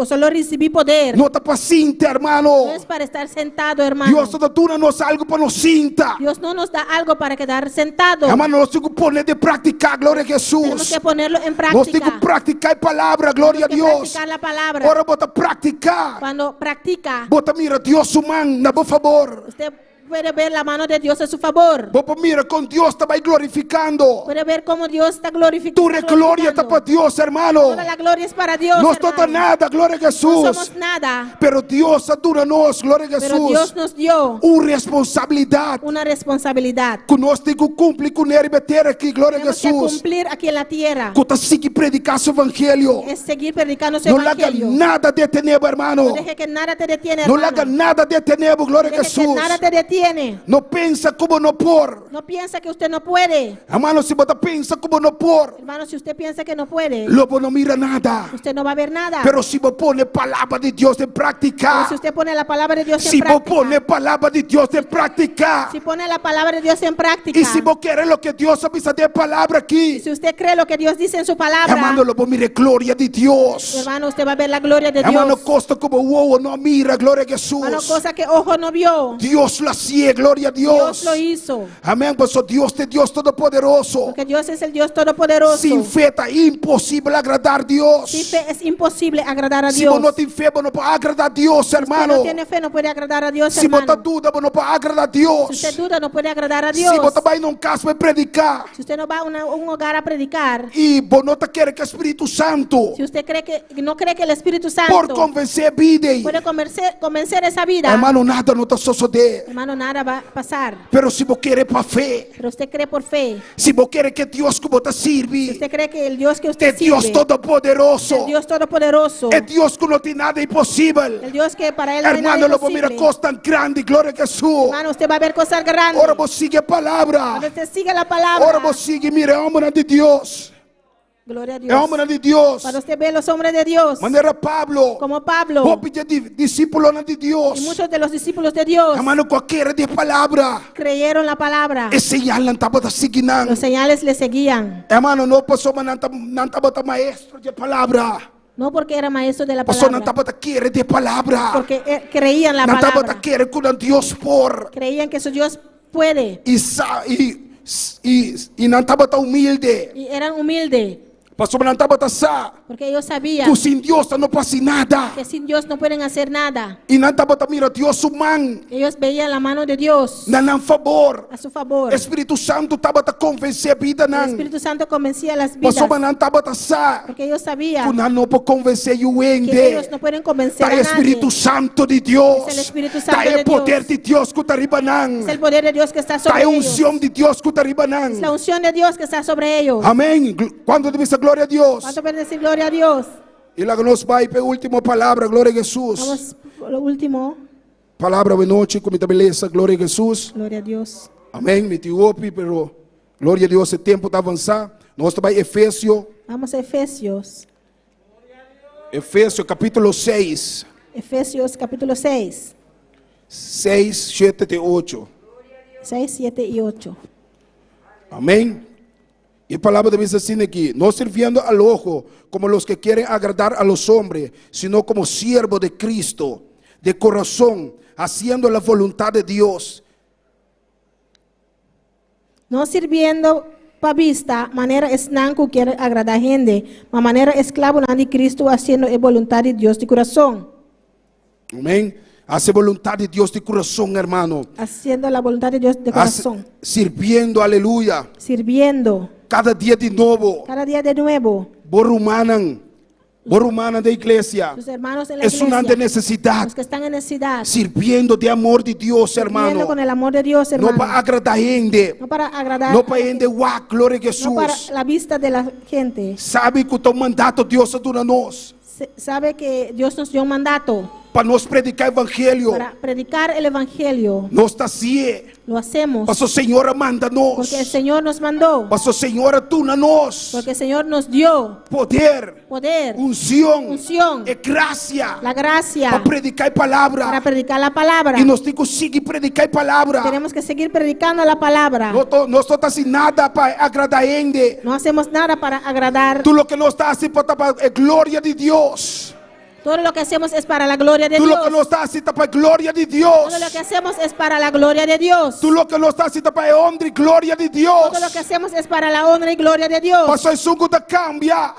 Solo recibí poder. No te paciente, hermano. No es para estar sentado, hermano. Dios te nos algo para nos cinta. Dios no nos da algo para quedar sentado. Hermano, nos tengo que poner de práctica, gloria a Tenemos Jesús. que ponerlo en Nos tengo que práctica. practicar palabra, gloria a Tenemos que Dios. practicar la palabra. Ahora bota practicar. Cuando practica, Bota mira Dios humano, por favor. usted puede ver la mano de Dios a su favor. Bota mira con Dios te va glorificando. Puede ver cómo Dios está glorificando. Tu gloria está para Dios, hermano. Toda la gloria es para Dios, No está hermano. nada, gloria a No Jesús. somos nada, Pero Dios nos, gloria a pero Dios Jesús. nos dio Una responsabilidad. una responsabilidad. Que nós temos que cumprir com ele meter aqui, glória a Tenemos que Jesus. cumplir aquí en la tierra. Que siga predicar seu evangelho. Es seguir predicando su Não haga evangelio. nada de tenebro, hermano. No deje que nada te detiene, Não hermano. haga nada de tenebro, glória a Deje que Jesus. nada te detiene. tiene. No pensa como no por. No piensa que usted no puede. Hermano, si você pensa como no por, Hermano, si usted piensa que no puede, lobo no mira nada. usted no va a ver nada. Pero si vos pone palabra de Dios en Pero práctica, si usted pone la palabra de Dios si en vos práctica, pone palabra de Dios en práctica, si pone la palabra de Dios en práctica, y si vos querés lo que Dios avisa de palabra aquí, si usted cree lo que Dios dice en su palabra, hermano, lo mire gloria de Dios. hermano, usted va a ver la gloria de Hermano, Dios. costa como wow, no mira, gloria a Jesús. Hermano, cosa que ojo no vio, Dios lo hacía, gloria a Dios Dios. lo hizo. Amén, pues Dios de Dios todopoderoso. Porque Dios es el Dios todopoderoso. Sin fe está imposible agradar a Dios. Sin fe es imposible agradar a Si Dios. vos no tienes fe, vos no puedes agradar a Dios, Si usted hermano. no tiene fe, no puede agradar a Dios, Si vos hermano. te duda, vos no puedes agradar a Si Dios. usted duda, no puede agradar a Dios. Si vos te vas a un caso a predicar Si usted no va a un hogar a predicar, y vos no te quieres que el Espíritu Santo si usted no cree que el Espíritu Santo por convencer vida, puede convencer esa vida, hermano, nada no te sucede. hermano, nada va a pasar. Pero si vos quieres para fe, Pero usted cree por fe. si vos quieres que Dios como te Si sirve, usted cree que el Dios que usted es Dios sirve, todopoderoso, el Dios todopoderoso, es Dios que no tiene nada imposible. el Dios que para él no hay Hermano, nada lo vos mira imposible. cosas tan grandes, gloria a Jesús. Hermano, usted va a ver cosas grandes. Ahora vos sigue palabra. Cuando usted sigue la palabra, Ahora vos sigue, mire, hombre de Dios. gloria a Es Dios. hombre de Dios. Cuando usted ve los hombres de Dios, Manera Pablo. como Pablo Vos pide discípulo de y Dios. muchos de los discípulos de Dios, Hermano, cualquiera de palabra. creyeron la palabra. Es señal, no estaba Los siguiendo. señales le seguían. Hermano, no pasó, no estaba maestro de palabra. No porque era maestro de la Pasó, no palabra, estaba quiere de palabra. porque creían la No estaba palabra. quiere con Dios por. Creían que su Dios puede Y no estaba tan humilde. y eran humildes, Pasó, no estaba tan porque ellos sabían que sin Dios no pasa nada. que sin Dios no pueden hacer nada. Y no estaba mira Dios humano. Ellos veían la mano de Dios Não a favor. a su favor. Espírito Santo estava a convencer a vida El não. Espíritu Santo convencía las vidas, Pastor não estava a sa. porque ellos sabían Não pode convencer o que ende. ellos no pueden convencer Tá a Espírito nadie. Santo de Deus. Es el Espíritu Santo Tá de o poder Dios. de Deus que está arriba não. Es el poder de Dios que está sobre Tá a ellos. unção de Deus que está arriba Es la não. unción de Dios que está sobre ellos. Amém. Quando diz glória a Deus. ¿Cuánto pueden decir gloria a Dios? E lá nos vai para a última palavra, glória a Jesus. Vamos por lo último. Palavra de noite, com muita beleza, glória a Jesus. Gloria a Dios. Amém. Me interrompe, pero glória a Deus, é tempo de avançar. Nós também Efésios. Vamos a Efesios. Efésios capítulo 6. Efesios capítulo 6. 6, 7 e 8. 6, 7 y 8. Amém. E a palavra diz assim aqui: não sirviendo al ojo como los que quieren agradar a los hombres, sino como siervo de Cristo, de corazón, haciendo la voluntad de Dios. No sirviendo para vista, maneira esnanco quer agradar a gente, mas maneira esclavo de Cristo, haciendo a voluntad de Dios de corazón. Amém. Hace voluntad de Dios de corazón, hermano. Haciendo la voluntad de Dios de corazón. Sirviendo, aleluya. Sirviendo Cada dia de novo. cada día de nuevo. Borumana da igreja. Sus hermanos en la Es una de iglesia, necesidad. los que están en necesidad, Sirviendo de amor de Dios, sirviendo hermano. con el amor de Dios, No hermano. para agradar a gente. No para agradar, No para gente, glória a no para Jesus. la vista de la gente. Sabe que o teu mandato Deus dura nós. Sabe que Dios nos dio un mandato Para nós predicar evangelho. para predicar el evangelio. Nós está assim. Lo hacemos Mas o Senhor manda nós. porque el Señor nos mandó, Mas o Senhor tuna nós. porque el Señor nos dio Poder, poder, unção unción, e graça la gracia para predicar a para palavra. predicar la palabra. E nós temos que seguir predicar a palavra. Tenemos que seguir predicando la palabra. Nós não estamos assim nada para agradar a gente. No hacemos nada para agradar. Tudo o que nós estamos assim para a glória de Deus. Todo lo que hacemos es para la gloria de Tudo o Dios. que nós estamos assim para a glória de Deus. Todo lo que hacemos es para la gloria de Dios. Tudo o que nós estamos assim para a honra e glória de Deus. Todo lo que hacemos es para la honra y gloria de Dios. Passou isso da cambia.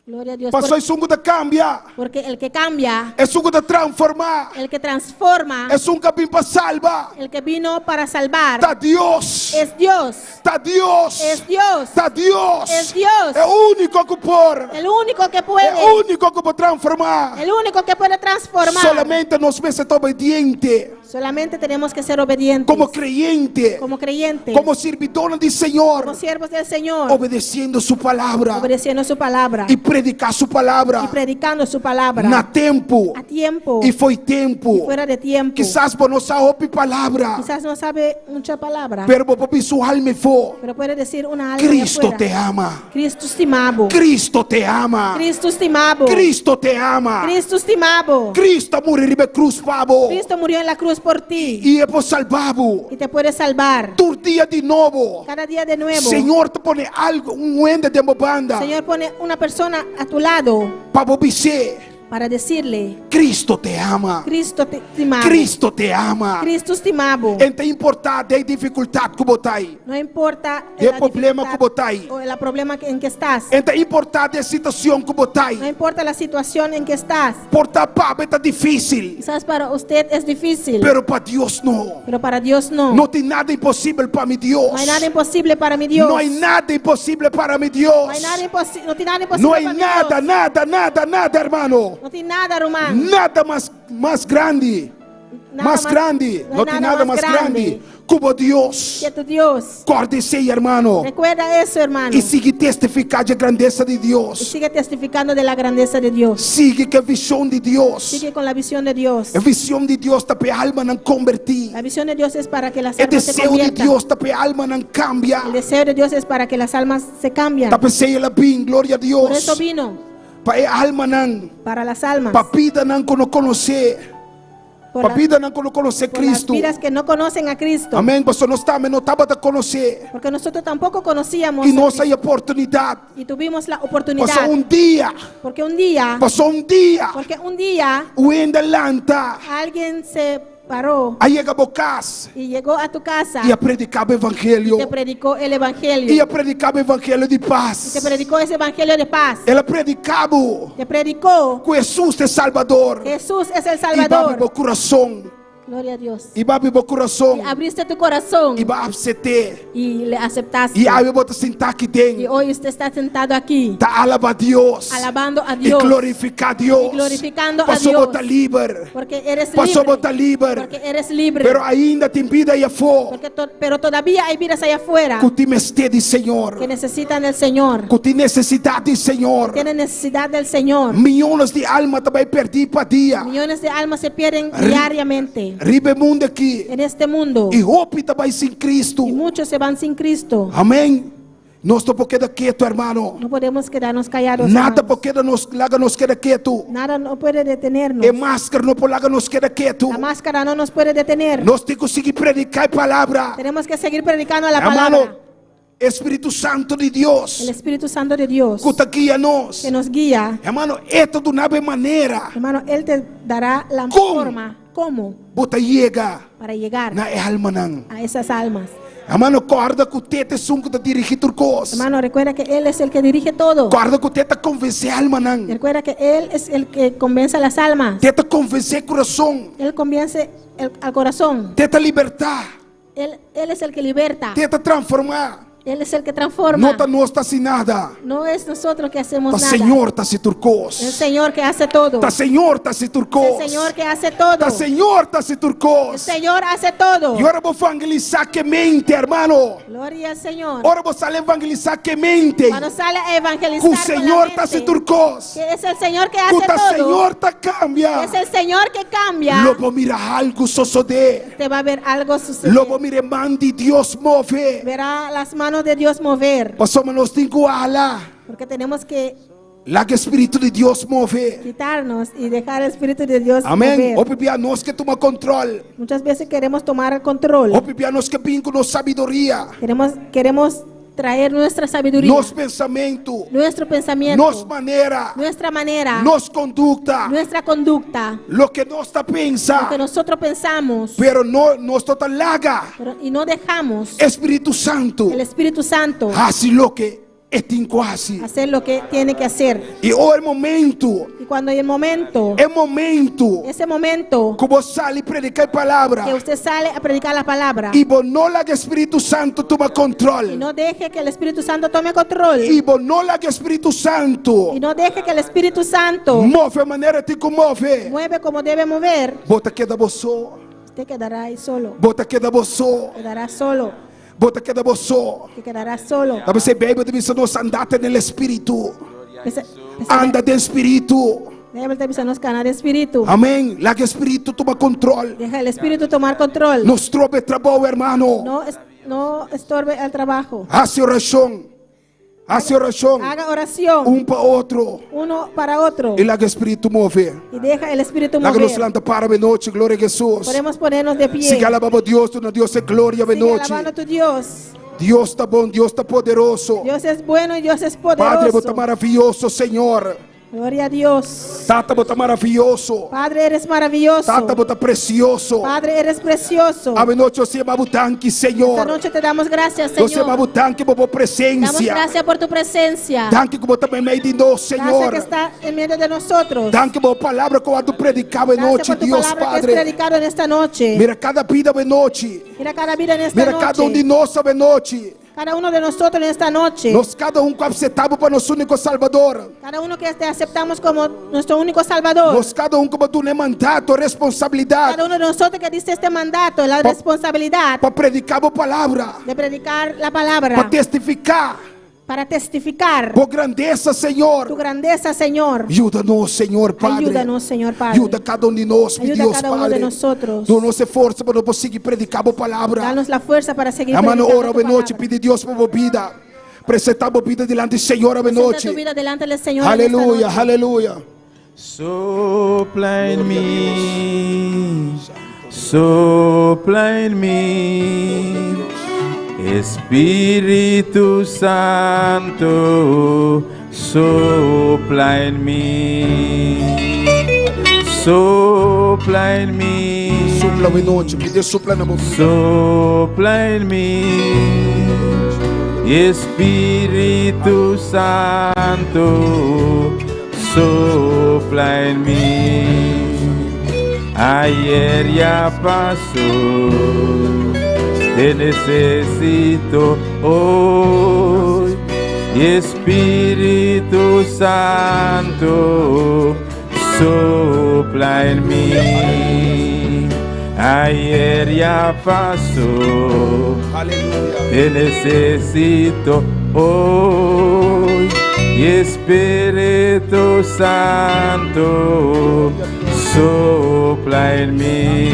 Gloria a Dios. Passou isso da cambia. Porque el que cambia, É suco de transformar. el que transforma, É um capim para salvar. el que vino para salvar, Tá Deus. es Dios. Tá Deus. Es Dios. Tá Deus. Es Dios. É o único que pode. El único que É puede. o único que pode transformar. El único que puede transformar. Solamente nós precisamos ser obedientes. Solamente tenemos que ser obedientes. Como creyente, Como creyentes. como servidores del Como Señor, siervos del Señor. obedeciendo su palabra Obedeciendo su palabra. y predicar su Y palabra predicando su palabra. na tempo A tiempo. e foi tempo. Fuera de tiempo. Quizás por não sabe palavra, Quizás no sabe mucha palabra. pero por sua alma for. Pero puede decir una alma de Cristo afuera. te ama. Cristo estimado. Cristo te ama. Cristo estimado. Cristo te ama. Cristo estimado. Cristo morreu na cruz pavo Cristo murió en la cruz por ti. e é por salvavo. Y te puede salvar. Tu dia de novo. Cada día de nuevo. Senhor te pone algo, ende de banda Señor pone una persona a tu lado para você. para decirle, Cristo te ama. Cristo te estimado. Cristo te ama. Cristo estimado. Então importa a dificuldade que botar aí. No importa El la problema dificultad que botar aí. o el problema en que estás. Então importa a situação que botar No aí. importa la situación en que estás. Porta papo está difícil, Quizás para usted es difícil, pero para Deus não. pero para Dios no. Não tem nada impossível para mi Deus. No hay nada imposible para mi Dios. Não há nada impossível para mi Deus. No hay nada imposible, no tiene nada imposible Não há para mi nada, Dios. nada, hermano. No tiene nada, Román. Nada mais grande. Nada Mais grande. no Não hay tem nada mais grande como Deus. que tu Dios. Acorde-se, hermano. Recuerda eso, hermano. E siga testificar de grandeza de Y Deus. sigue testificando de la grandeza de Dios. Siga que a visão de Deus. Sigue con la visión de Dios. A visão de Deus está para a alma não convertir. La visión de Dios es para que las O almas se desejo de conviertan. Deus está para a alma não cambia. El deseo de Dios es para que las almas se cambian. Está para ser ela bem, glória a Por eso Deus. vino, Para a alma não. para las almas. Para a vida não conhecer. Por, Para a las- vida não conhecer por las Cristo. vidas que no conocen a Cristo. Amém. Você não estava a conhecer. Porque nosotros tampoco conocíamos E a nossa Cristo. oportunidade. Y tuvimos la oportunidad. Passou dia. Porque un día, Porque un día o enda lanta. alguien se paró Aí chega a casa y llegó a tu casa e a predicar o evangelho. y te predicó el evangelio. E a predicar o evangelho de Y paz. te predicó ese evangelio de paz. Ela predicava Te predicó com Jesus de Salvador. Jesús es el E vai Salvador. para o coração. Gloria a Dios. E vai para o coração. Y abriste tu corazón E vai aceitar. y le aceptaste. E aí eu vou te sentar aqui Y dentro. hoy usted está sentado aquí, Tá alaba a Deus. alabando a E Dios. glorificar a Deus. Y glorificando a Passou Dios. botar livre. Porque eres Passou libre. botar livre. Porque eres libre. Pero ainda tem vida aí fora. Pero todavía hay vidas allá afuera Que te mestede, Senhor. que necesitan del Señor. Que te necessidade, Senhor. Tienen necesidad del Señor. Milhões de almas também perdi para dia. Millones de almas se pierden diariamente Ribe mundo aqui. en este mundo. E hope também sem Cristo. Y muchos se van sin Cristo. Amém. Nós não podemos quieto, hermano. No podemos quedarnos callados. Nada hermanos. porque nos queda quieto. Nada no puede detenernos. E máscara não pode nos queda quieto. La máscara no nos puede detener. Nós temos que seguir predicar a palavra. Tenemos que seguir predicando la Hermano, palabra. Espírito Santo de Deus. El Espíritu Santo de Dios Que guia nós. que nos guía. Hermano, esto de uma maneira. Hermano, Él te dará la ¿Cómo? forma. ¿Cómo? Bota chega Para llegar na alma não. a esas almas. Hermano, guarda que o tete sunco te dirigir tur cos. Hermano, recuerda que Él es el que dirige todo. Guarda que o tete convencer alma não. Recuerda que Él es el que convence a las almas. Teta convencer coração. Él convence al corazón. Teta libertar. Él es el que liberta. Teta transformar. Él es el que transforma. Não está nós tá sem nada. No es nosotros que hacemos O nada. Senhor tá se tur Es el cos. Señor que hace todo. Tá Senhor tá se tur Es cos. el Señor que hace todo. Tá Senhor tá se tur El cos. Señor hace todo. E ora vou evangelizar que mente, hermano. Gloria al Señor. Ora vou sale evangelizar que mente. Cuando sale a evangelizar Que o con Senhor la tá se mente, tur cos. que es el Señor que Que hace o todo. Senhor tá cambia. Es el Señor que cambia. Lobo mira algo suceder. Te va a ver algo suceder. Lobo mire man de Deus move. Verá las manos de Dios mover. Passamos nos cinco ala. Porque tenemos que Lá que o Espírito de Deus move. quitarnos y dejar el Espíritu de Dios Amém. mover. O pipia nós que toma controle. Muchas veces queremos tomar el control. O pipia nós que vinco nos sabedoria. Queremos traer nuestra sabiduría, Nos pensamento. nuestro pensamiento, Nos maneira. nuestra manera, Nos conduta. nuestra conducta, Lo que nós tá lo que pensa. nosotros pensamos, Pero no nos total laga. y no dejamos Espírito Santo. el Espíritu Santo Hace lo que é quase. hacer lo que tiene que hacer. E o momento. Y cuando hay el momento, É momento. ese momento Que você sale predicar a palavra. que usted sale a predicar la palabra E não lá que o Espírito Santo toma y controle. no deje que el Espíritu Santo tome control E não lá que o Espírito Santo y no deje que el Espíritu Santo move a maneira que move. mueve como debe mover, Bota queda você. te quedarás ahí solo. Bota queda boço. Quedarás solo. Bota queda boço. Que quedarás solo. Da você bebe de missa nos andate nel espírito. Ese- Anda de espírito. Déjame te avisa, nos cana de espíritu. Amém. Lá que o espírito toma controle. Deja el espíritu tomar control. Nos trobe trabalho, hermano. No estorbe el trabajo. Hace oração. Hace oração. Haga oración Para outro. uno para otro E lá que o espírito move. y deja el espíritu Lá que nos mover. levanta para a noite. Glória a Jesus. Podemos ponernos de pie. Siga alabando Deus. Tu Deus é glória a Sigue noite. alabando a tu Dios. Deus está bom. Deus está poderoso. Dios es bueno y Dios es Padre, você poderoso. maravilhoso, Senhor. Gloria a Dios. Tata, você maravilhoso. Padre, eres maravilloso. Tata, você precioso. Padre, eres precioso. A noite você é mabutanque, Esta Senhor. noche te damos gracias, Você é Señor. mabutanque por Damos presença. gracias por tu presencia. Tanque que você também meio de nós, Gracias Senhor. que está en medio de nosotros. Tanque por palavra que tu predicava em Gracias noite, por tu Deus palabra que es Padre. predicado en esta noche. Mira cada vida em noite. Mira cada vida en esta Mira cada de noche. nós em noite. Cada uno de nosotros en esta noche. Nós cada que aceitamos para nosso único Salvador. Cada uno que te aceptamos como nuestro único Salvador. Nós cada como tu mandato, responsabilidade Cada uno de nosotros que dice este mandato, la responsabilidad para predicar a palavra, de predicar la para palabra, testificar para testificar por grandeza, tu Senhor. grandeza, Señor. Ajuda-nos, Senhor Padre. Ayúdanos, Señor Padre. Ajuda cada de nós, meu Ayuda a Deus cada uno Padre. de nosotros. Dá-nos força para nós seguir predicar a palavra. Danos la fuerza para seguir Amano, predicando ora tu a noite, palabra. pede Deus por vida. Presentar a vida diante do Senhor a Presenta noite. tu vida delante del Señor. en Aleluia, esta noche. aleluia. Sopla en mí, sopla en mí, Espíritu Santo, sopla en mí, sopla en mí, Supla a noite, pede supla na boca. sopla en mí, Espíritu Santo, sopla en mí. Ayer ya pasó, te necesito hoy, Espíritu Santo, sopla en mí. Ayer ya pasó, Aleluia. te necesito hoy, y Espíritu Santo, sopla en mí.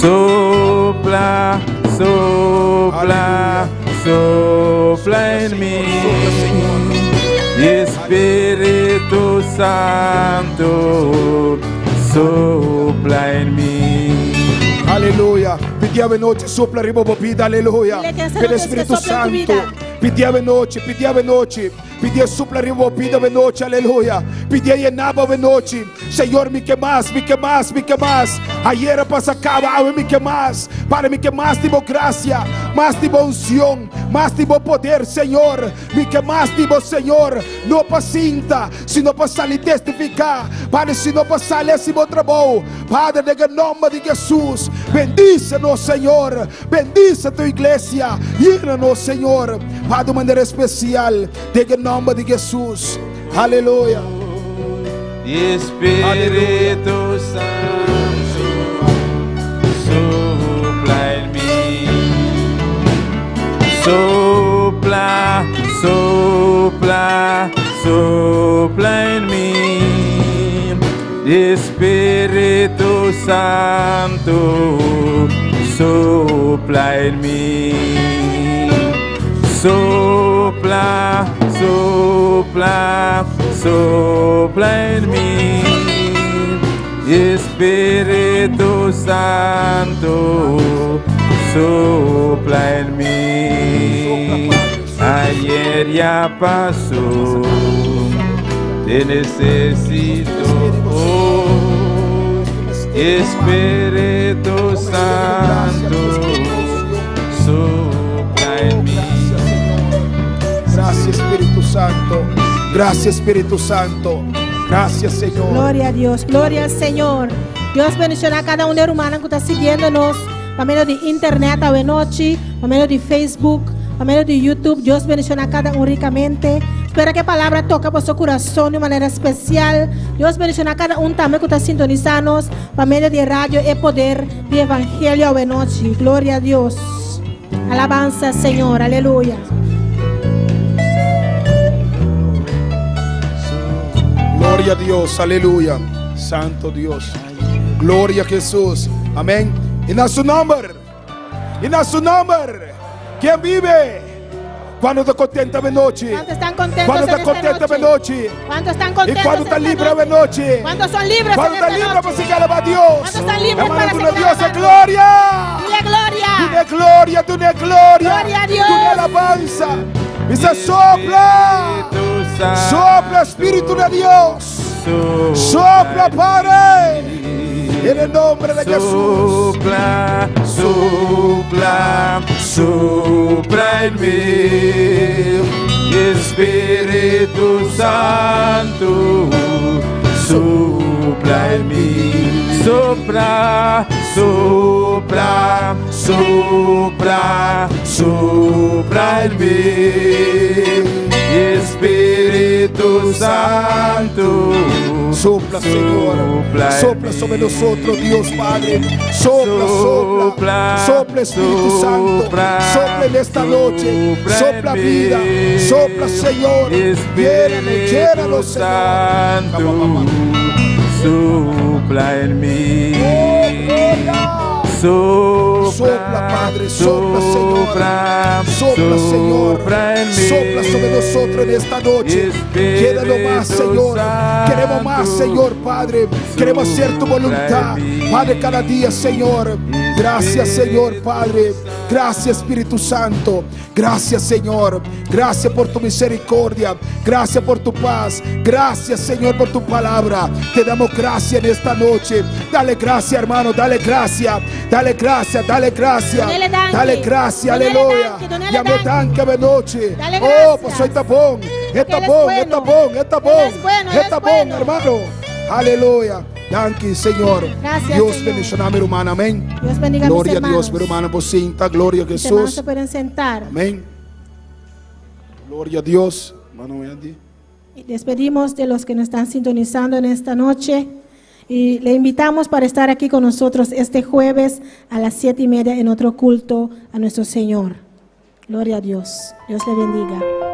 Sopla, sopla, sopla en mí. Y Espíritu Santo, sopla en mí. Aleluia. Pedi a noite, sopla riba vida, aleluia. Dile que essa Pelo noite Espírito que sopra em tu Santo. vida. Pedi a noite, pedi a noite. Pedi a sopla riba vida a noite, aleluia. Pedi a enaba a noite. Senhor, me que mais, me que mais, me que mais. Ayer passa acaba, me que mais. Para me que mais de boa graça, mais de boa unção, mais de bom poder, Senhor. Me que mais de bom Senhor. Não pacinta, se não passar lhe testificar. Padre, se não passar lhe esse bom trabalho. Padre, em nome de Jesus, bendice-nos, Senhor. Bendice a tua igreja. Llena-nos, Senhor. Padre, de maneira especial, em nome de Jesus. Aleluia. Espíritu Santo, sopla en mí. Sopla, sopla, sopla en mí. Espíritu Santo, sopla en mí. Sopla, sopla, sopla en mí. Espíritu Santo, sopla en mí. Ayer ya pasó, te necesito hoy. Espíritu Santo, sopla en mí. Gracias, Espírito Santo. Gracias, Espírito Santo. Gracias, Senhor. Gloria a Dios, gloria al Señor. Dios bendicionar a cada una hermana que está siguiéndonos por medio de internet a noche, por medio de Facebook, por medio de YouTube. Dios bendicionar a cada uno ricamente. Espero que la palabra toque vuestro corazón de manera especial. Dios bendiga a cada uno también que está sintonizando por medio de radio y poder de evangelio de noche. Gloria a Dios. Alabanza, Señor. Aleluya. Gloria a Dios, aleluya. Santo Dios. Gloria a Jesús. Amén. Y a su nombre. Y a su nombre. ¿Quién vive? Cuando está contenta de noche. ¿Cuántos están contentos Cuando está en esta contenta de noche? noche. ¿Cuántos están Y contentos cuando está en esta libre de noche? noche. ¿Cuántos son libres Cuando en está esta libre noche? para seguir a Dios. ¿Cuántos están libres Hermano, para tú seguir le Dios a es gloria. Dile gloria. Dile gloria, tú le gloria. Gloria a Dios. Tú le alabanza. Dice sopla. Sopla, Espíritu de Dios. Sopla, Padre. En el nombre de Jesús. Sopla, sopla, sopla en mí, Espíritu Santo, sopla en mí. Sopla, sopla, sopla, sopla en mí, Espíritu Santo. Sopla, Señor. Sopla sobre nosotros, Dios Padre. Sopla, sopla. Sopla, Espíritu Santo. Sopla en esta noche. Sopla vida. Sopla, Señor. Llénanos, llénanos, Señor. Sopla en mí. Sopla, Padre, sopla, Señor. Sopla, Señor. Sopla sobre nosotros en esta noche. Llénanos más, Señor. Queremos más, Señor, Padre. Queremos hacer tu voluntad, Padre, cada día, Señor. Gracias, Señor, Padre. Gracias, Espíritu Santo. Gracias, Señor. Gracias por tu misericordia. Gracias por tu paz. Gracias, Señor, por tu palabra. Te damos gracias en esta noche. Dale gracias, hermano. Dale gracias. Dale gracias. Dale gracias. Dale gracias. Aleluya. Llame tanque de noche. Oh, pues soy tapón. Es tapón, es tapón, es tapón. Es tapón, hermano. Aleluya. Danke, Señor. Gracias, Dios Señor. bendiga, mi hermana. Amén. Dios bendiga a Gloria mis a Dios, hermanos. mi hermana. Por cinta. Gloria a Mis hermanos Jesús. se pueden sentar. Amén. Gloria a Dios. Hermano Andy. Y despedimos de los que nos están sintonizando en esta noche. Y le invitamos para estar aquí con nosotros este jueves a las 7:30 en otro culto a nuestro Señor. Gloria a Dios. Dios le bendiga.